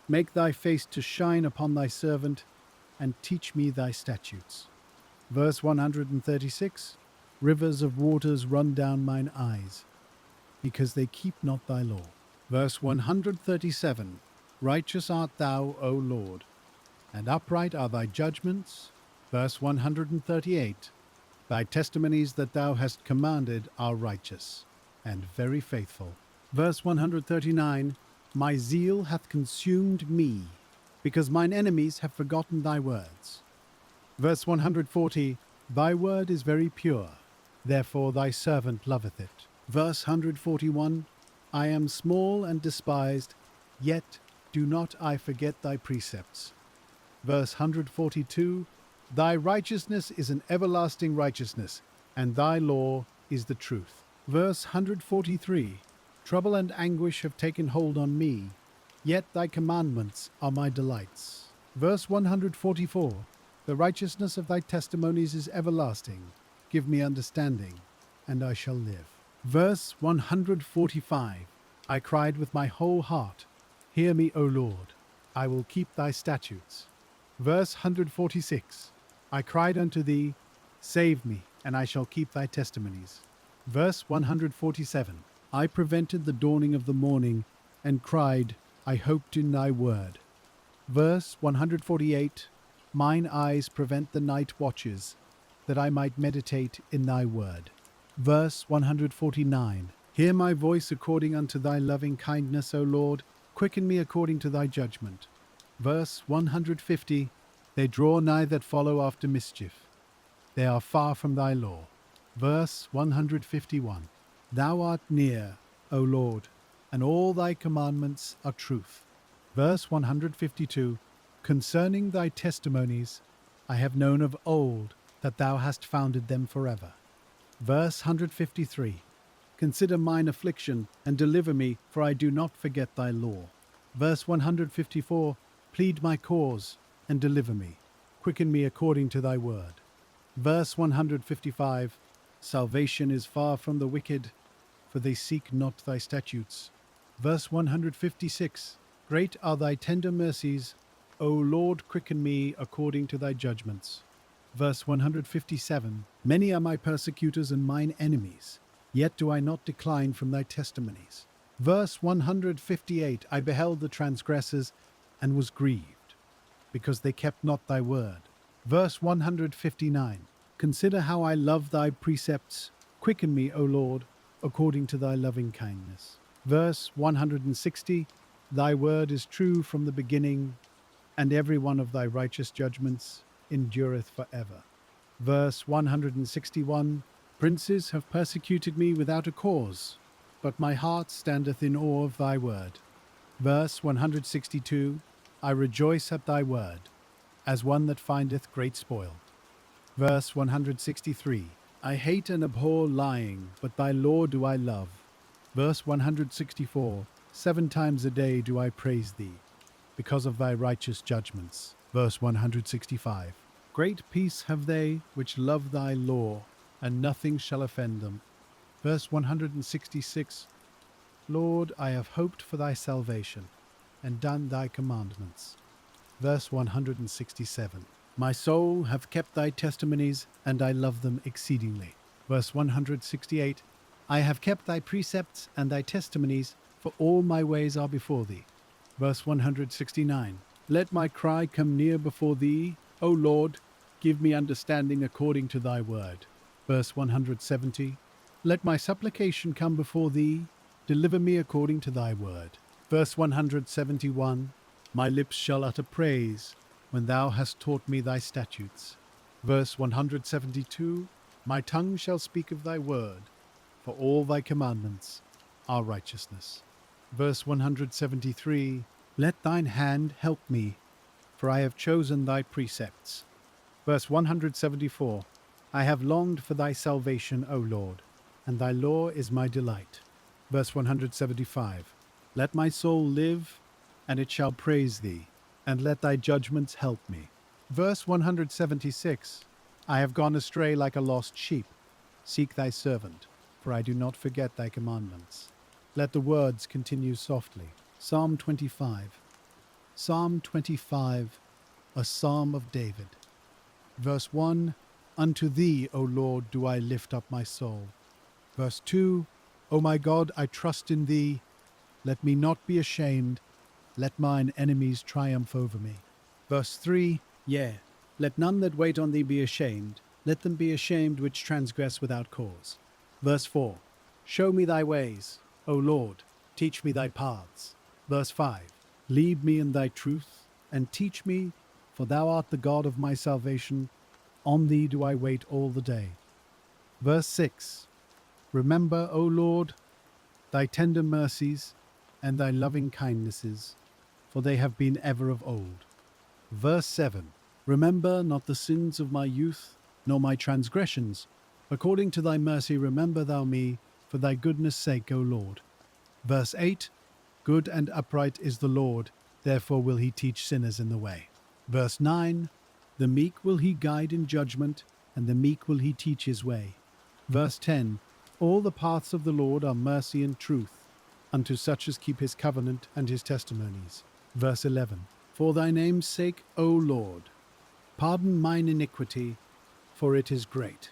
Make thy face to shine upon thy servant, and teach me thy statutes. Verse 136. Rivers of waters run down mine eyes, because they keep not thy law. Verse 137. Righteous art thou, O Lord, and upright are thy judgments. Verse 138. Thy testimonies that thou hast commanded are righteous and very faithful. Verse 139. My zeal hath consumed me, because mine enemies have forgotten thy words. Verse 140. Thy word is very pure, therefore thy servant loveth it. Verse 141. I am small and despised, yet do not I forget thy precepts. Verse 142. Thy righteousness is an everlasting righteousness, and thy law is the truth. Verse 143. Trouble and anguish have taken hold on me, yet thy commandments are my delights. Verse 144. The righteousness of thy testimonies is everlasting. Give me understanding, and I shall live. Verse 145. I cried with my whole heart, hear me, O Lord, I will keep thy statutes. Verse 146. I cried unto thee, save me, and I shall keep thy testimonies. Verse 147. I prevented the dawning of the morning, and cried, I hoped in thy word. Verse 148. Mine eyes prevent the night watches, that I might meditate in thy word. Verse 149. Hear my voice according unto thy loving kindness, O Lord, quicken me according to thy judgment. Verse 150. They draw nigh that follow after mischief. They are far from thy law. Verse 151. Thou art near, O Lord, and all thy commandments are truth. Verse 152. Concerning thy testimonies, I have known of old that thou hast founded them forever. Verse 153. Consider mine affliction, and deliver me, for I do not forget thy law. Verse 154. Plead my cause, and deliver me. Quicken me according to thy word. Verse 155. Salvation is far from the wicked, for they seek not thy statutes. Verse 156. Great are thy tender mercies, O Lord, quicken me according to thy judgments. Verse 157. Many are my persecutors and mine enemies, yet do I not decline from thy testimonies. Verse 158. I beheld the transgressors, and was grieved, because they kept not thy word. Verse 159. Consider how I love thy precepts. Quicken me, O Lord, according to thy loving kindness. Verse 160. Thy word is true from the beginning, and every one of thy righteous judgments endureth forever. Verse 161. Princes have persecuted me without a cause, but my heart standeth in awe of thy word. Verse 162. I rejoice at thy word, as one that findeth great spoil. Verse 163. I hate and abhor lying, but thy law do I love. Verse 164. 7 times a day do I praise thee, because of thy righteous judgments. Verse 165. Great peace have they which love thy law, and nothing shall offend them. Verse 166. Lord, I have hoped for thy salvation, and done thy commandments. Verse 167. My soul hath kept thy testimonies, and I love them exceedingly. Verse 168. I have kept thy precepts and thy testimonies, for all my ways are before thee. Verse 169. Let my cry come near before thee, O Lord, give me understanding according to thy word. Verse 170. Let my supplication come before thee, deliver me according to thy word. Verse 171. My lips shall utter praise when thou hast taught me thy statutes. Verse 172. My tongue shall speak of thy word, for all thy commandments are righteousness. Verse 173. Let thine hand help me, for I have chosen thy precepts. Verse 174. I have longed for thy salvation, O Lord, and thy law is my delight. Verse 175. Let my soul live, and it shall praise thee, and let thy judgments help me. Verse 176. I have gone astray like a lost sheep. Seek thy servant, for I do not forget thy commandments. Let the words continue softly. Psalm 25. Psalm 25, a psalm of David. Verse 1. Unto thee, O Lord, do I lift up my soul. Verse 2. O my God, I trust in thee. Let me not be ashamed. Let mine enemies triumph over me. Verse 3. Yea, let none that wait on thee be ashamed. Let them be ashamed which transgress without cause. Verse 4. Show me thy ways, O Lord, teach me thy paths. Verse 5. Lead me in thy truth, and teach me, for thou art the God of my salvation. On thee do I wait all the day. Verse 6. Remember, O Lord, thy tender mercies and thy loving kindnesses, for they have been ever of old. Verse 7. Remember not the sins of my youth, nor my transgressions. According to thy mercy remember thou me, for thy goodness' sake, O Lord. Verse 8. Good and upright is the Lord, therefore will he teach sinners in the way. Verse 9. The meek will he guide in judgment, and the meek will he teach his way. Verse 10. All the paths of the Lord are mercy and truth, unto such as keep his covenant and his testimonies. Verse 11. For thy name's sake, O Lord, pardon mine iniquity, for it is great.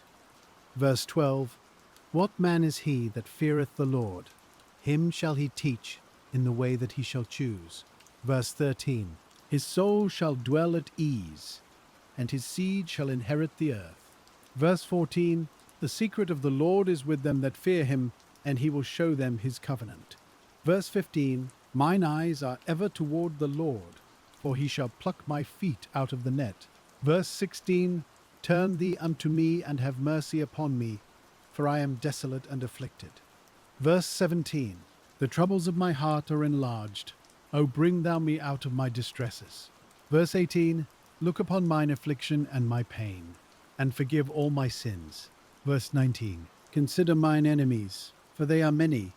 Verse 12. What man is he that feareth the Lord? Him shall he teach in the way that he shall choose. Verse 13. His soul shall dwell at ease, and his seed shall inherit the earth. Verse 14. The secret of the Lord is with them that fear him, and he will show them his covenant. Verse 15. Mine eyes are ever toward the Lord, for he shall pluck my feet out of the net. Verse 16. Turn thee unto me, and have mercy upon me, for I am desolate and afflicted. Verse 17. The troubles of my heart are enlarged. O bring thou me out of my distresses. Verse 18. Look upon mine affliction and my pain, and forgive all my sins. Verse 19. Consider mine enemies, for they are many,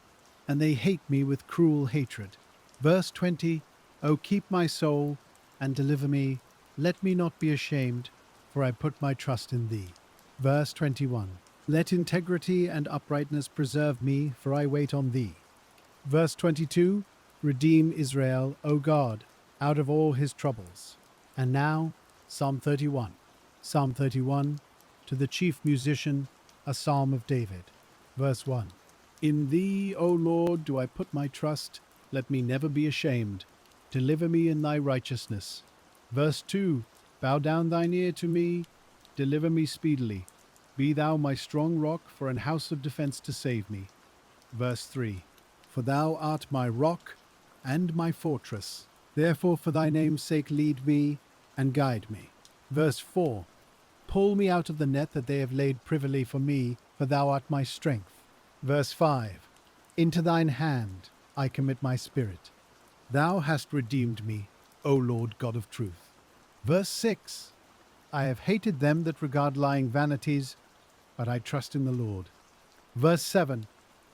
and they hate me with cruel hatred. Verse 20. O keep my soul, and deliver me. Let me not be ashamed, for I put my trust in thee. Verse 21. Let integrity and uprightness preserve me, for I wait on thee. Verse 22. Redeem Israel, O God, out of all his troubles. And now, Psalm 31. Psalm 31, to the chief musician, a psalm of David. Verse 1. In thee, O Lord, do I put my trust. Let me never be ashamed. Deliver me in thy righteousness. Verse 2. Bow down thine ear to me. Deliver me speedily. Be thou my strong rock, for an house of defense to save me. Verse 3. For thou art my rock and my fortress. Therefore for thy name's sake lead me and guide me. Verse 4. Pull me out of the net that they have laid privily for me, for thou art my strength. Verse 5. Into thine hand I commit my spirit. Thou hast redeemed me, O Lord God of truth. Verse 6. I have hated them that regard lying vanities, but I trust in the Lord. Verse 7.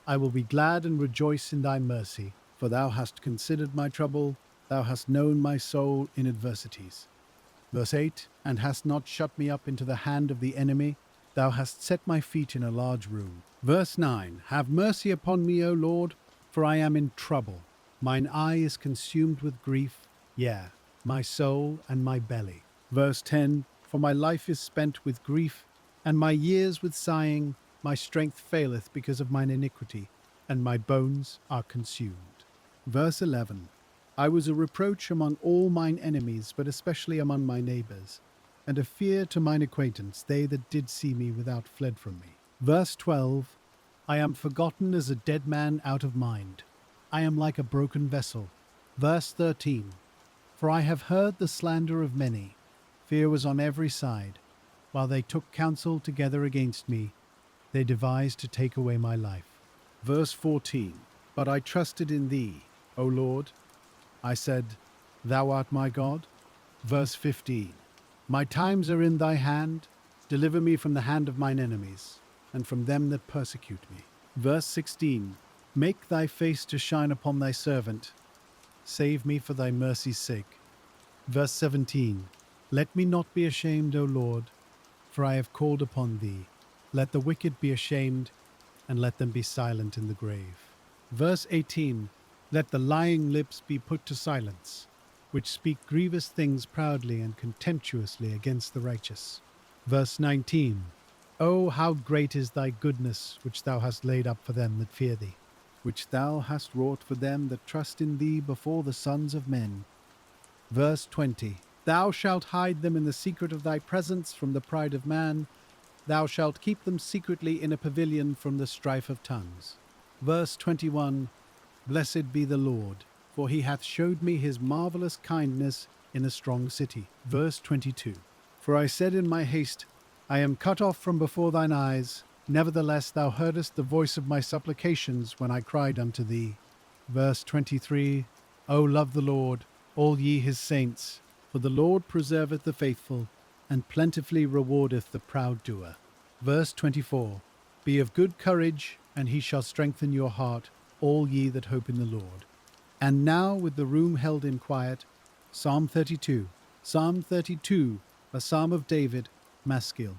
I will be glad and rejoice in thy mercy, for thou hast considered my trouble, thou hast known my soul in adversities. Verse 8. And hast not shut me up into the hand of the enemy, thou hast set my feet in a large room. Verse 9. Have mercy upon me, O Lord, For I am in trouble. Mine eye is consumed with grief, yea, my soul and my belly. Verse 10. For my life is spent with grief, and my years with sighing. My strength faileth because of mine iniquity, and my bones are consumed. Verse 11. I was a reproach among all mine enemies, but especially among my neighbours, and a fear to mine acquaintance. They that did see me without fled from me. Verse 12. I am forgotten as a dead man out of mind. I am like a broken vessel. Verse 13. For I have heard the slander of many. Fear was on every side. While they took counsel together against me, they devised to take away my life. Verse 14. But I trusted in thee, O Lord. I said, Thou art my God. Verse 15. My times are in thy hand. Deliver me from the hand of mine enemies, and from them that persecute me. Verse 16. Make thy face to shine upon thy servant. Save me for thy mercy's sake. Verse 17. Let me not be ashamed, O Lord, for I have called upon thee. Let the wicked be ashamed, and let them be silent in the grave. Verse 18. Let the lying lips be put to silence, which speak grievous things proudly and contemptuously against the righteous. Verse 19. O how great is thy goodness, which thou hast laid up for them that fear thee, which thou hast wrought for them that trust in thee before the sons of men. Verse 20. Thou shalt hide them in the secret of thy presence from the pride of man. Thou shalt keep them secretly in a pavilion from the strife of tongues. Verse 21. Blessed be the Lord, for he hath showed me his marvelous kindness in a strong city. Verse 22. For I said in my haste, I am cut off from before thine eyes. Nevertheless thou heardest the voice of my supplications when I cried unto thee. Verse 23. O love the Lord, all ye his saints, for the Lord preserveth the faithful, and plentifully rewardeth the proud doer. Verse 24. Be of good courage, and he shall strengthen your heart, all ye that hope in the Lord. And now, with the room held in quiet, Psalm 32. Psalm 32, a psalm of David, Maskil.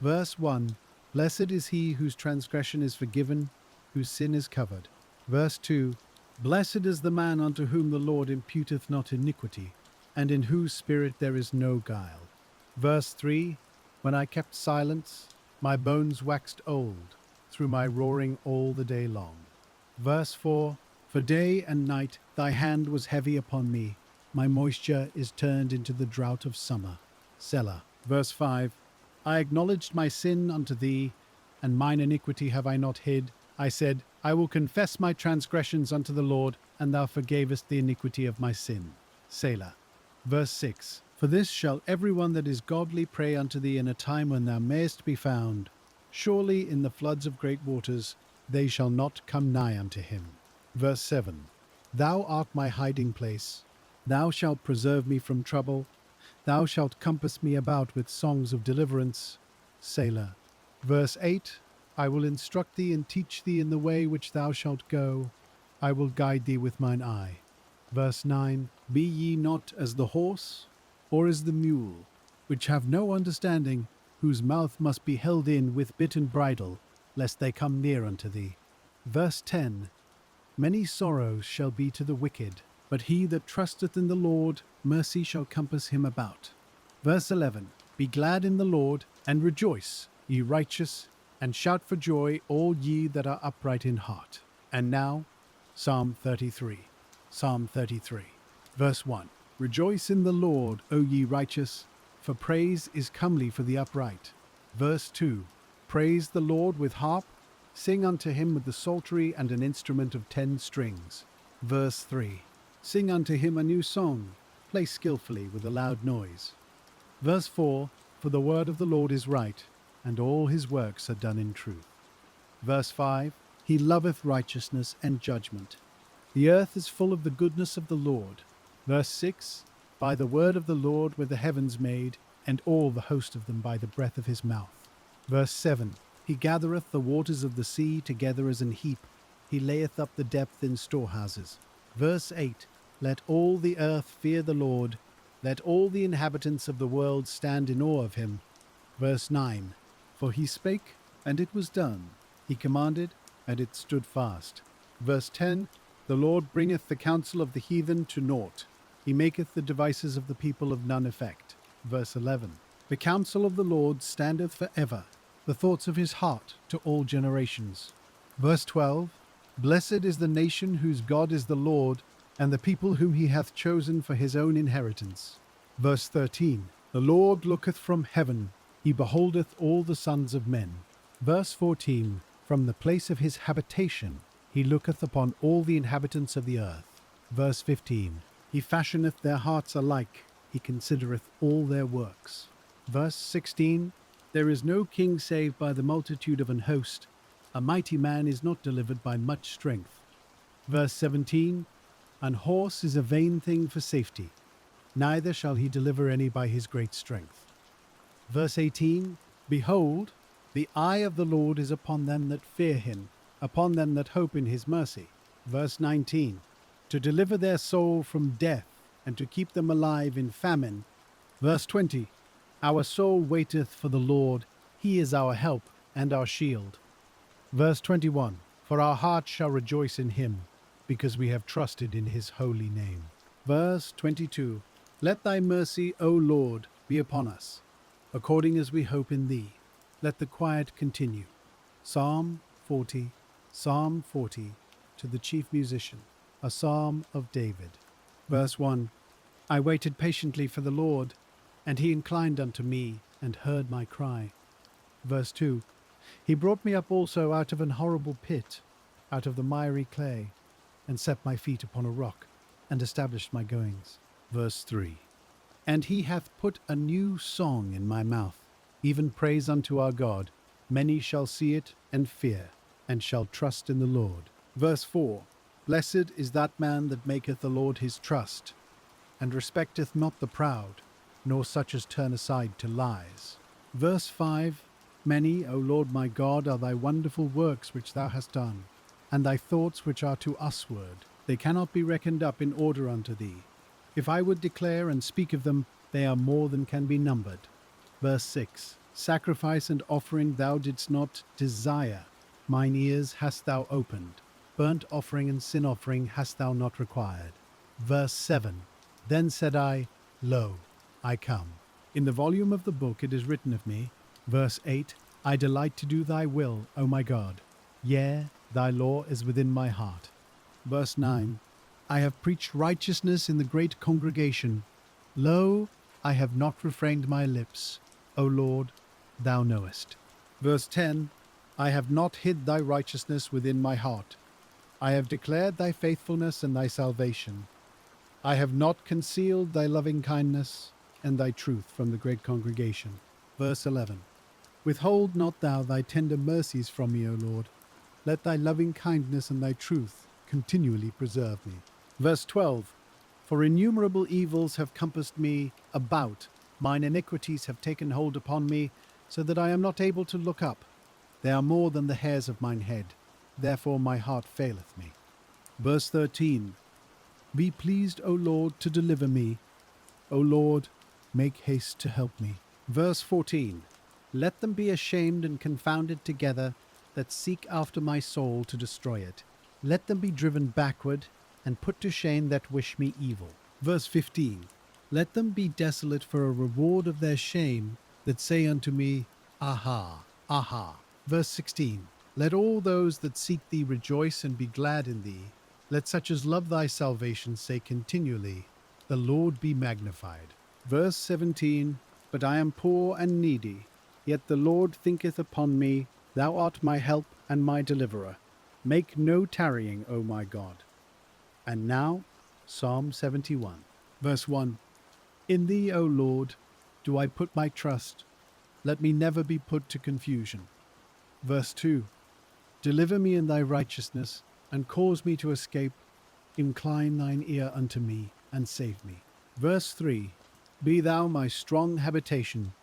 Verse 1. Blessed is he whose transgression is forgiven, whose sin is covered. Verse 2. Blessed is the man unto whom the Lord imputeth not iniquity, and in whose spirit there is no guile. Verse 3. When I kept silence, my bones waxed old, through my roaring all the day long. Verse 4. For day and night thy hand was heavy upon me. My moisture is turned into the drought of summer. Selah. Verse 5. I acknowledged my sin unto thee, and mine iniquity have I not hid. I said, I will confess my transgressions unto the Lord, and thou forgavest the iniquity of my sin. Selah. Verse 6. For this shall every one that is godly pray unto thee in a time when thou mayest be found. Surely in the floods of great waters they shall not come nigh unto him. Verse 7. Thou art my hiding place. Thou shalt preserve me from trouble. Thou shalt compass me about with songs of deliverance. Selah. Verse 8. I will instruct thee and teach thee in the way which thou shalt go. I will guide thee with mine eye. Verse 9. Be ye not as the horse, or as the mule, which have no understanding, whose mouth must be held in with bit and bridle, lest they come near unto thee. Verse 10. Many sorrows shall be to the wicked, but he that trusteth in the Lord, mercy shall compass him about. Verse 11. Be glad in the Lord, and rejoice, ye righteous, and shout for joy, all ye that are upright in heart. And now, Psalm 33. Psalm 33. Verse 1. Rejoice in the Lord, O ye righteous, for praise is comely for the upright. Verse 2. Praise the Lord with harp, sing unto him with the psaltery and an instrument of 10 strings. Verse 3. Sing unto him a new song, play skillfully with a loud noise. Verse 4. For the word of the Lord is right, and all his works are done in truth. Verse 5. He loveth righteousness and judgment. The earth is full of the goodness of the Lord. Verse 6. By the word of the Lord were the heavens made, and all the host of them by the breath of his mouth. Verse 7. He gathereth the waters of the sea together as an heap. He layeth up the depth in storehouses. Verse 8. Let all the earth fear the Lord. Let all the inhabitants of the world stand in awe of him. Verse 9. For he spake, and it was done. He commanded, and it stood fast. Verse 10, the Lord bringeth the counsel of the heathen to naught. He maketh the devices of the people of none effect. Verse 11, the counsel of the Lord standeth for ever, the thoughts of his heart to all generations. Verse 12, blessed is the nation whose God is the Lord, and the people whom he hath chosen for his own inheritance. Verse 13, the Lord looketh from heaven, he beholdeth all the sons of men. Verse 14, from the place of his habitation, he looketh upon all the inhabitants of the earth. Verse 15, he fashioneth their hearts alike, he considereth all their works. Verse 16, there is no king saved by the multitude of an host, a mighty man is not delivered by much strength. Verse 17, an horse is a vain thing for safety, neither shall he deliver any by his great strength. Verse 18, behold, the eye of the Lord is upon them that fear him, upon them that hope in his mercy. Verse 19, to deliver their soul from death, and to keep them alive in famine. Verse 20, our soul waiteth for the Lord, he is our help and our shield. Verse 21, for our heart shall rejoice in him, because we have trusted in his holy name. Verse 22, let thy mercy, O Lord, be upon us, according as we hope in thee. Let the quiet continue. Psalm 40, to the chief musician, a psalm of David. Verse 1, I waited patiently for the Lord, and he inclined unto me, and heard my cry. Verse 2, he brought me up also out of an horrible pit, out of the miry clay, and set my feet upon a rock, and established my goings. Verse 3, and he hath put a new song in my mouth, even praise unto our God. Many shall see it and fear, and shall trust in the Lord. Verse 4, blessed is that man that maketh the Lord his trust, and respecteth not the proud, nor such as turn aside to lies. Verse 5, many, O Lord my God, are thy wonderful works which thou hast done, and thy thoughts which are to usward. They cannot be reckoned up in order unto thee. If I would declare and speak of them, they are more than can be numbered. Verse 6, sacrifice and offering thou didst not desire, mine ears hast thou opened. Burnt offering and sin offering hast thou not required. Verse 7, then said I, lo, I come. In the volume of the book it is written of me. Verse 8, I delight to do thy will, O my God. Yea, thy law is within my heart. Verse 9, I have preached righteousness in the great congregation. Lo, I have not refrained my lips. O Lord, thou knowest. Verse 10, I have not hid thy righteousness within my heart. I have declared thy faithfulness and thy salvation. I have not concealed thy loving kindness and thy truth from the great congregation. Verse 11, withhold not thou thy tender mercies from me, O Lord. Let thy loving kindness and thy truth continually preserve me. Verse 12, for innumerable evils have compassed me about. Mine iniquities have taken hold upon me, so that I am not able to look up. They are more than the hairs of mine head. Therefore my heart faileth me. Verse 13, be pleased, O Lord, to deliver me. O Lord, make haste to help me. Verse 14, let them be ashamed and confounded together that seek after my soul to destroy it. Let them be driven backward and put to shame that wish me evil. Verse 15, let them be desolate for a reward of their shame that say unto me, Aha, aha. Verse 16, let all those that seek thee rejoice and be glad in thee. Let such as love thy salvation say continually, the Lord be magnified. Verse 17, but I am poor and needy, yet the Lord thinketh upon me. Thou art my help and my deliverer. Make no tarrying, O my God. And now, Psalm 71. Verse 1, in thee, O Lord, do I put my trust. Let me never be put to confusion. Verse 2, deliver me in thy righteousness, and cause me to escape. Incline thine ear unto me, and save me. Verse 3, be thou my strong habitation,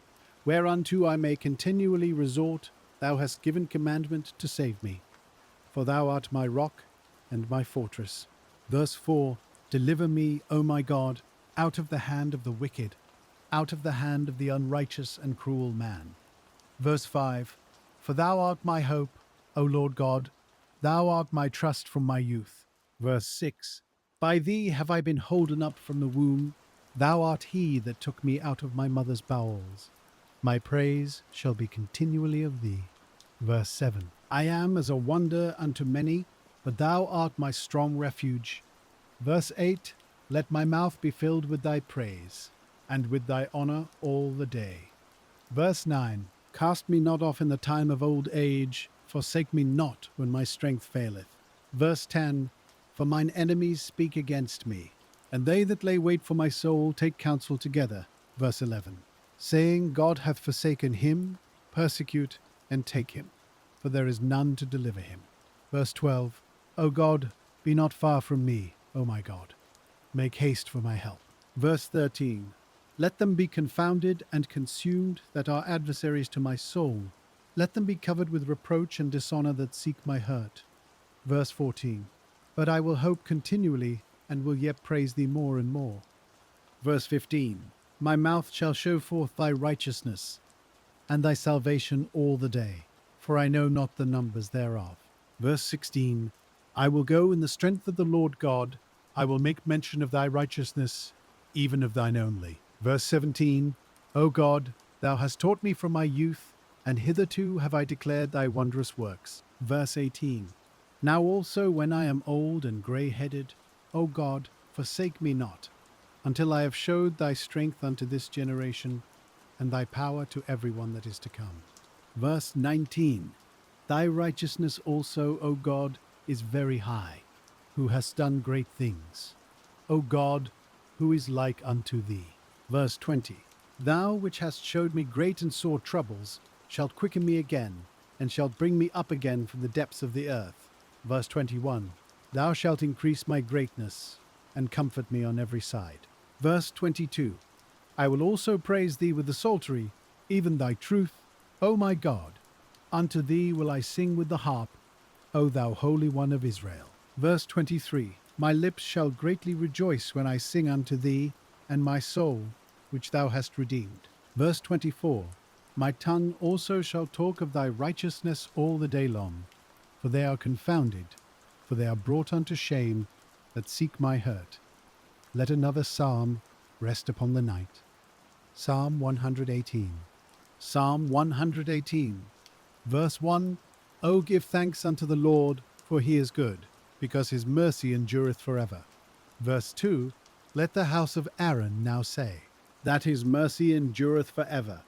whereunto I may continually resort. Thou hast given commandment to save me. For thou art my rock and my fortress. Verse 4, deliver me, O my God, out of the hand of the wicked, out of the hand of the unrighteous and cruel man. Verse 5, for thou art my hope, O Lord God, Thou art my trust from my youth. Verse 6. By thee have I been holden up from the womb. Thou art he that took me out of my mother's bowels. My praise shall be continually of thee. Verse 7. I am as a wonder unto many, but thou art my strong refuge. Verse 8. Let my mouth be filled with thy praise, and with thy honour all the day. Verse 9. Cast me not off in the time of old age, forsake me not when my strength faileth. Verse 10. For mine enemies speak against me, and they that lay wait for my soul take counsel together. Verse 11. Saying, God hath forsaken him, persecute and take him, for there is none to deliver him. Verse 12. O God, be not far from me, O my God. Make haste for my help. Verse 13. Let them be confounded and consumed that are adversaries to my soul. Let them be covered with reproach and dishonour that seek my hurt. Verse 14. But I will hope continually, and will yet praise thee more and more. Verse 15. My mouth shall show forth thy righteousness, and thy salvation all the day, for I know not the numbers thereof. Verse 16. I will go in the strength of the Lord God. I will make mention of thy righteousness, even of thine only. Verse 17. O God, thou hast taught me from my youth, and hitherto have I declared thy wondrous works. Verse 18. Now also when I am old and grey-headed, O God, forsake me not, until I have showed thy strength unto this generation, and thy power to every one that is to come. Verse 19. Thy righteousness also, O God, is very high, who hast done great things. O God, who is like unto thee? Verse 20. Thou which hast showed me great and sore troubles, shalt quicken me again, and shalt bring me up again from the depths of the earth. Verse 21. Thou shalt increase my greatness, and comfort me on every side. Verse 22. I will also praise thee with the psaltery, even thy truth, O my God. Unto thee will I sing with the harp, O thou Holy One of Israel. Verse 23. My lips shall greatly rejoice when I sing unto thee, and my soul, which thou hast redeemed. Verse 24. My tongue also shall talk of thy righteousness all the day long, for they are confounded, for they are brought unto shame that seek my hurt. Let another psalm rest upon the night. Psalm 118. Psalm 118. Verse 1. O give thanks unto the Lord, for he is good, because his mercy endureth forever. Verse 2. Let the house of Aaron now say, that his mercy endureth forever.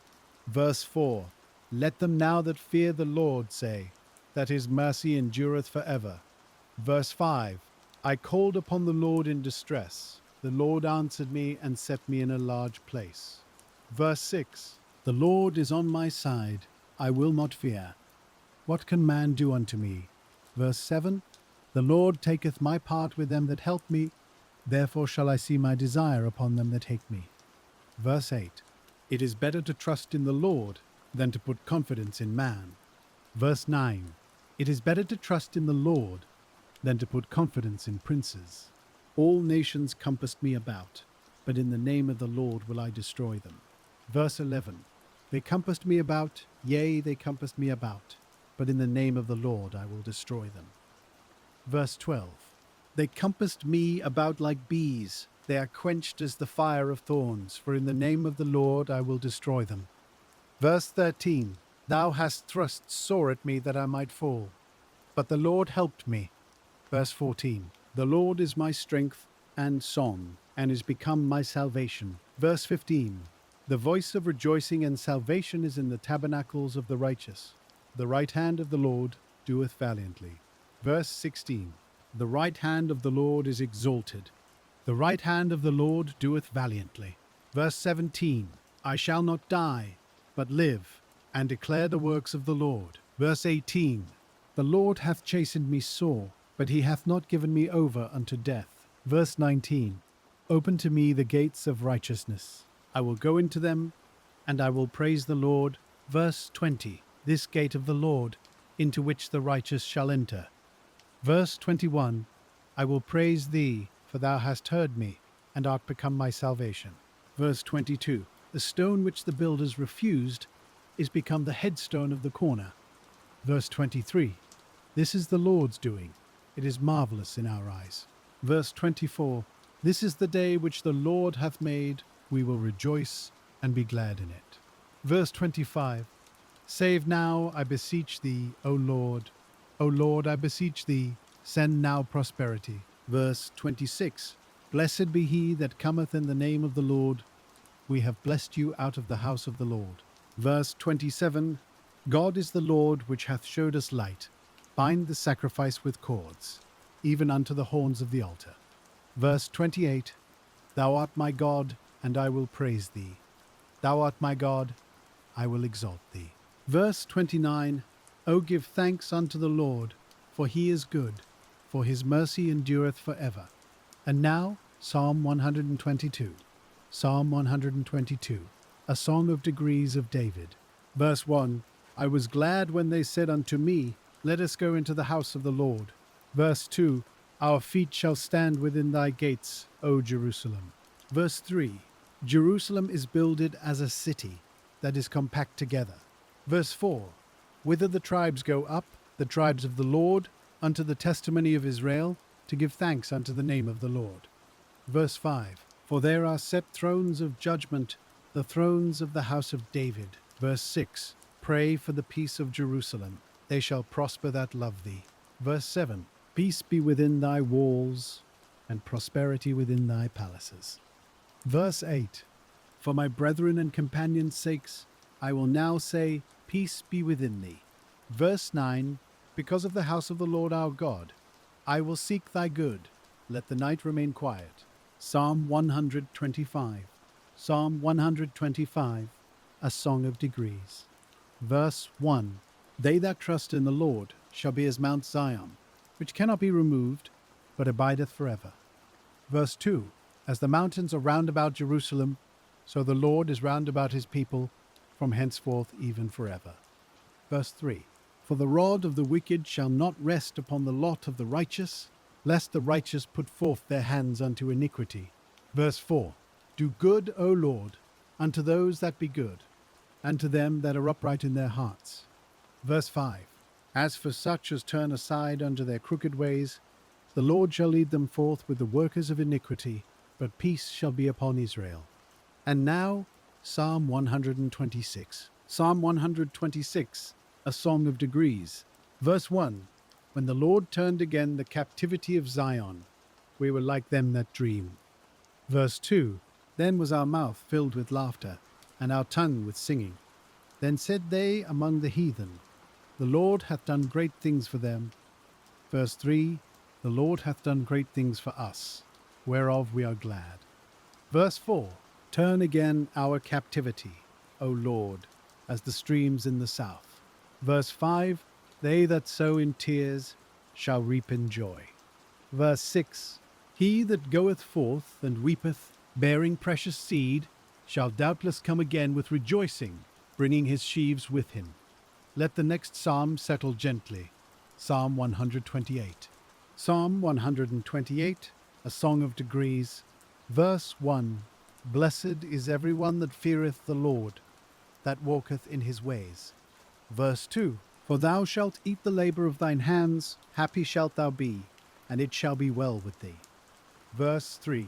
Verse 4. Let them now that fear the Lord say, that his mercy endureth forever. Verse 5. I called upon the Lord in distress. The Lord answered me and set me in a large place. Verse 6. The Lord is on my side. I will not fear. What can man do unto me? Verse 7. The Lord taketh my part with them that help me. Therefore shall I see my desire upon them that hate me. Verse 8. It is better to trust in the Lord than to put confidence in man. Verse 9. It is better to trust in the Lord than to put confidence in princes. All nations compassed me about, but in the name of the Lord will I destroy them. Verse 11. They compassed me about, yea, they compassed me about, but in the name of the Lord I will destroy them. Verse 12. They compassed me about like bees, they are quenched as the fire of thorns, for in the name of the Lord I will destroy them. Verse 13. Thou hast thrust sore at me that I might fall, but the Lord helped me. Verse 14. The Lord is my strength and song, and is become my salvation. Verse 15. The voice of rejoicing and salvation is in the tabernacles of the righteous. The right hand of the Lord doeth valiantly. Verse 16. The right hand of the Lord is exalted. The right hand of the Lord doeth valiantly. Verse 17. I shall not die, but live, and declare the works of the Lord. Verse 18. The Lord hath chastened me sore, but he hath not given me over unto death. Verse 19. Open to me the gates of righteousness. I will go into them, and I will praise the Lord. Verse 20. This gate of the Lord, into which the righteous shall enter. Verse 21. I will praise thee, for thou hast heard me, and art become my salvation. Verse 22. The stone which the builders refused is become the headstone of the corner. Verse 23. This is the Lord's doing. It is marvelous in our eyes. Verse 24. This is the day which the Lord hath made. We will rejoice and be glad in it. Verse 25. Save now, I beseech thee, O Lord. O Lord, I beseech thee, send now prosperity. Verse 26. Blessed be he that cometh in the name of the Lord. We have blessed you out of the house of the Lord. Verse 27. God is the Lord which hath showed us light. Bind the sacrifice with cords, even unto the horns of the altar. Verse 28. Thou art my God, and I will praise thee. Thou art my God, I will exalt thee. Verse 29. O give thanks unto the Lord, for he is good, for his mercy endureth for ever. And now, Psalm 122. Psalm 122, a song of degrees of David. Verse 1. I was glad when they said unto me, Let us go into the house of the Lord. Verse 2. Our feet shall stand within thy gates, O Jerusalem. Verse 3. Jerusalem is builded as a city that is compact together. Verse 4. Whither the tribes go up, the tribes of the Lord, unto the testimony of Israel, to give thanks unto the name of the Lord. Verse 5. For there are set thrones of judgment, the thrones of the house of David. Verse 6. Pray for the peace of Jerusalem. They shall prosper that love thee. Verse 7. Peace be within thy walls, and prosperity within thy palaces. Verse 8. For my brethren and companions' sakes, I will now say, Peace be within thee. Verse 9. Because of the house of the Lord our God, I will seek thy good. Let the night remain quiet. Psalm 125. Psalm 125, a song of degrees. Verse 1. They that trust in the Lord shall be as Mount Zion, which cannot be removed, but abideth forever. Verse 2. As the mountains are round about Jerusalem, so the Lord is round about his people, from henceforth even forever. Verse 3. For the rod of the wicked shall not rest upon the lot of the righteous, lest the righteous put forth their hands unto iniquity. Verse 4. Do good, O Lord, unto those that be good, and to them that are upright in their hearts. Verse 5. As for such as turn aside unto their crooked ways, the Lord shall lead them forth with the workers of iniquity, but peace shall be upon Israel. And now, Psalm 126. Psalm 126, a song of degrees. Verse 1. When the Lord turned again the captivity of Zion, we were like them that dream. Verse 2. Then was our mouth filled with laughter, and our tongue with singing. Then said they among the heathen, The Lord hath done great things for them. Verse 3. The Lord hath done great things for us, whereof we are glad. Verse 4. Turn again our captivity, O Lord, as the streams in the south. Verse 5. They that sow in tears shall reap in joy. Verse 6. He that goeth forth and weepeth, bearing precious seed, shall doubtless come again with rejoicing, bringing his sheaves with him. Let the next psalm settle gently. Psalm 128. Psalm 128, a song of degrees. Verse 1. Blessed is every one that feareth the Lord, that walketh in his ways. Verse 2. For thou shalt eat the labor of thine hands, happy shalt thou be, and it shall be well with thee. Verse 3.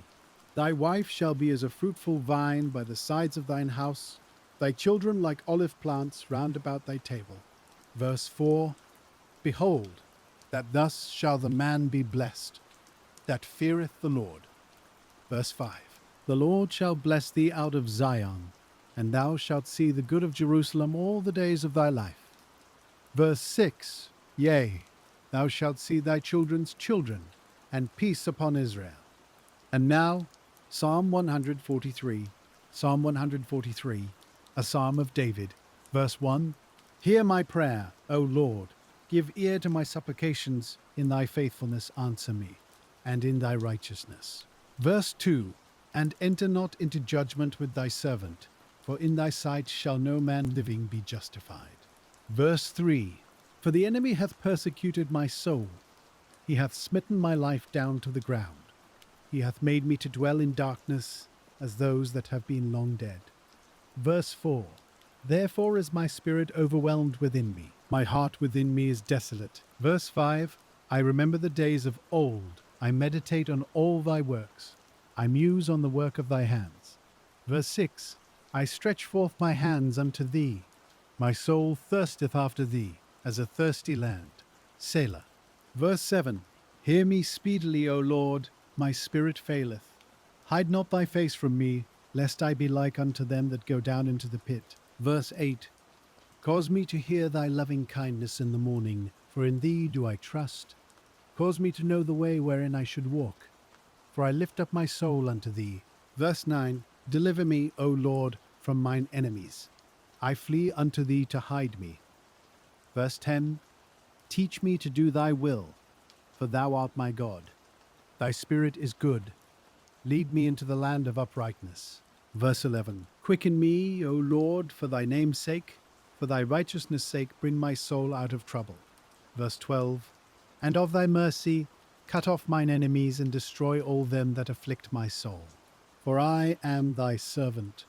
Thy wife shall be as a fruitful vine by the sides of thine house, thy children like olive plants round about thy table. Verse 4. Behold, that thus shall the man be blessed, that feareth the Lord. Verse 5. The Lord shall bless thee out of Zion, and thou shalt see the good of Jerusalem all the days of thy life. Verse 6. Yea, thou shalt see thy children's children, and peace upon Israel. And now, Psalm 143. Psalm 143, a psalm of David. Verse 1. Hear my prayer, O Lord. Give ear to my supplications. In thy faithfulness answer me, and in thy righteousness. Verse 2. And enter not into judgment with thy servant, for in thy sight shall no man living be justified. Verse 3. For the enemy hath persecuted my soul. He hath smitten my life down to the ground. He hath made me to dwell in darkness, as those that have been long dead. Verse 4. Therefore is my spirit overwhelmed within me. My heart within me is desolate. Verse 5. I remember the days of old. I meditate on all thy works. I muse on the work of thy hands. Verse 6. I stretch forth my hands unto thee. My soul thirsteth after thee, as a thirsty land. Selah. Verse 7. Hear me speedily, O Lord, my spirit faileth. Hide not thy face from me, lest I be like unto them that go down into the pit. Verse 8. Cause me to hear thy loving kindness in the morning, for in thee do I trust. Cause me to know the way wherein I should walk, for I lift up my soul unto thee. Verse 9. Deliver me, O Lord, from mine enemies. I flee unto thee to hide me. Verse 10. Teach me to do thy will, for thou art my God. Thy spirit is good. Lead me into the land of uprightness. Verse 11. Quicken me, O Lord, for thy name's sake. For thy righteousness' sake bring my soul out of trouble. Verse 12. And of thy mercy cut off mine enemies and destroy all them that afflict my soul. For I am thy servant,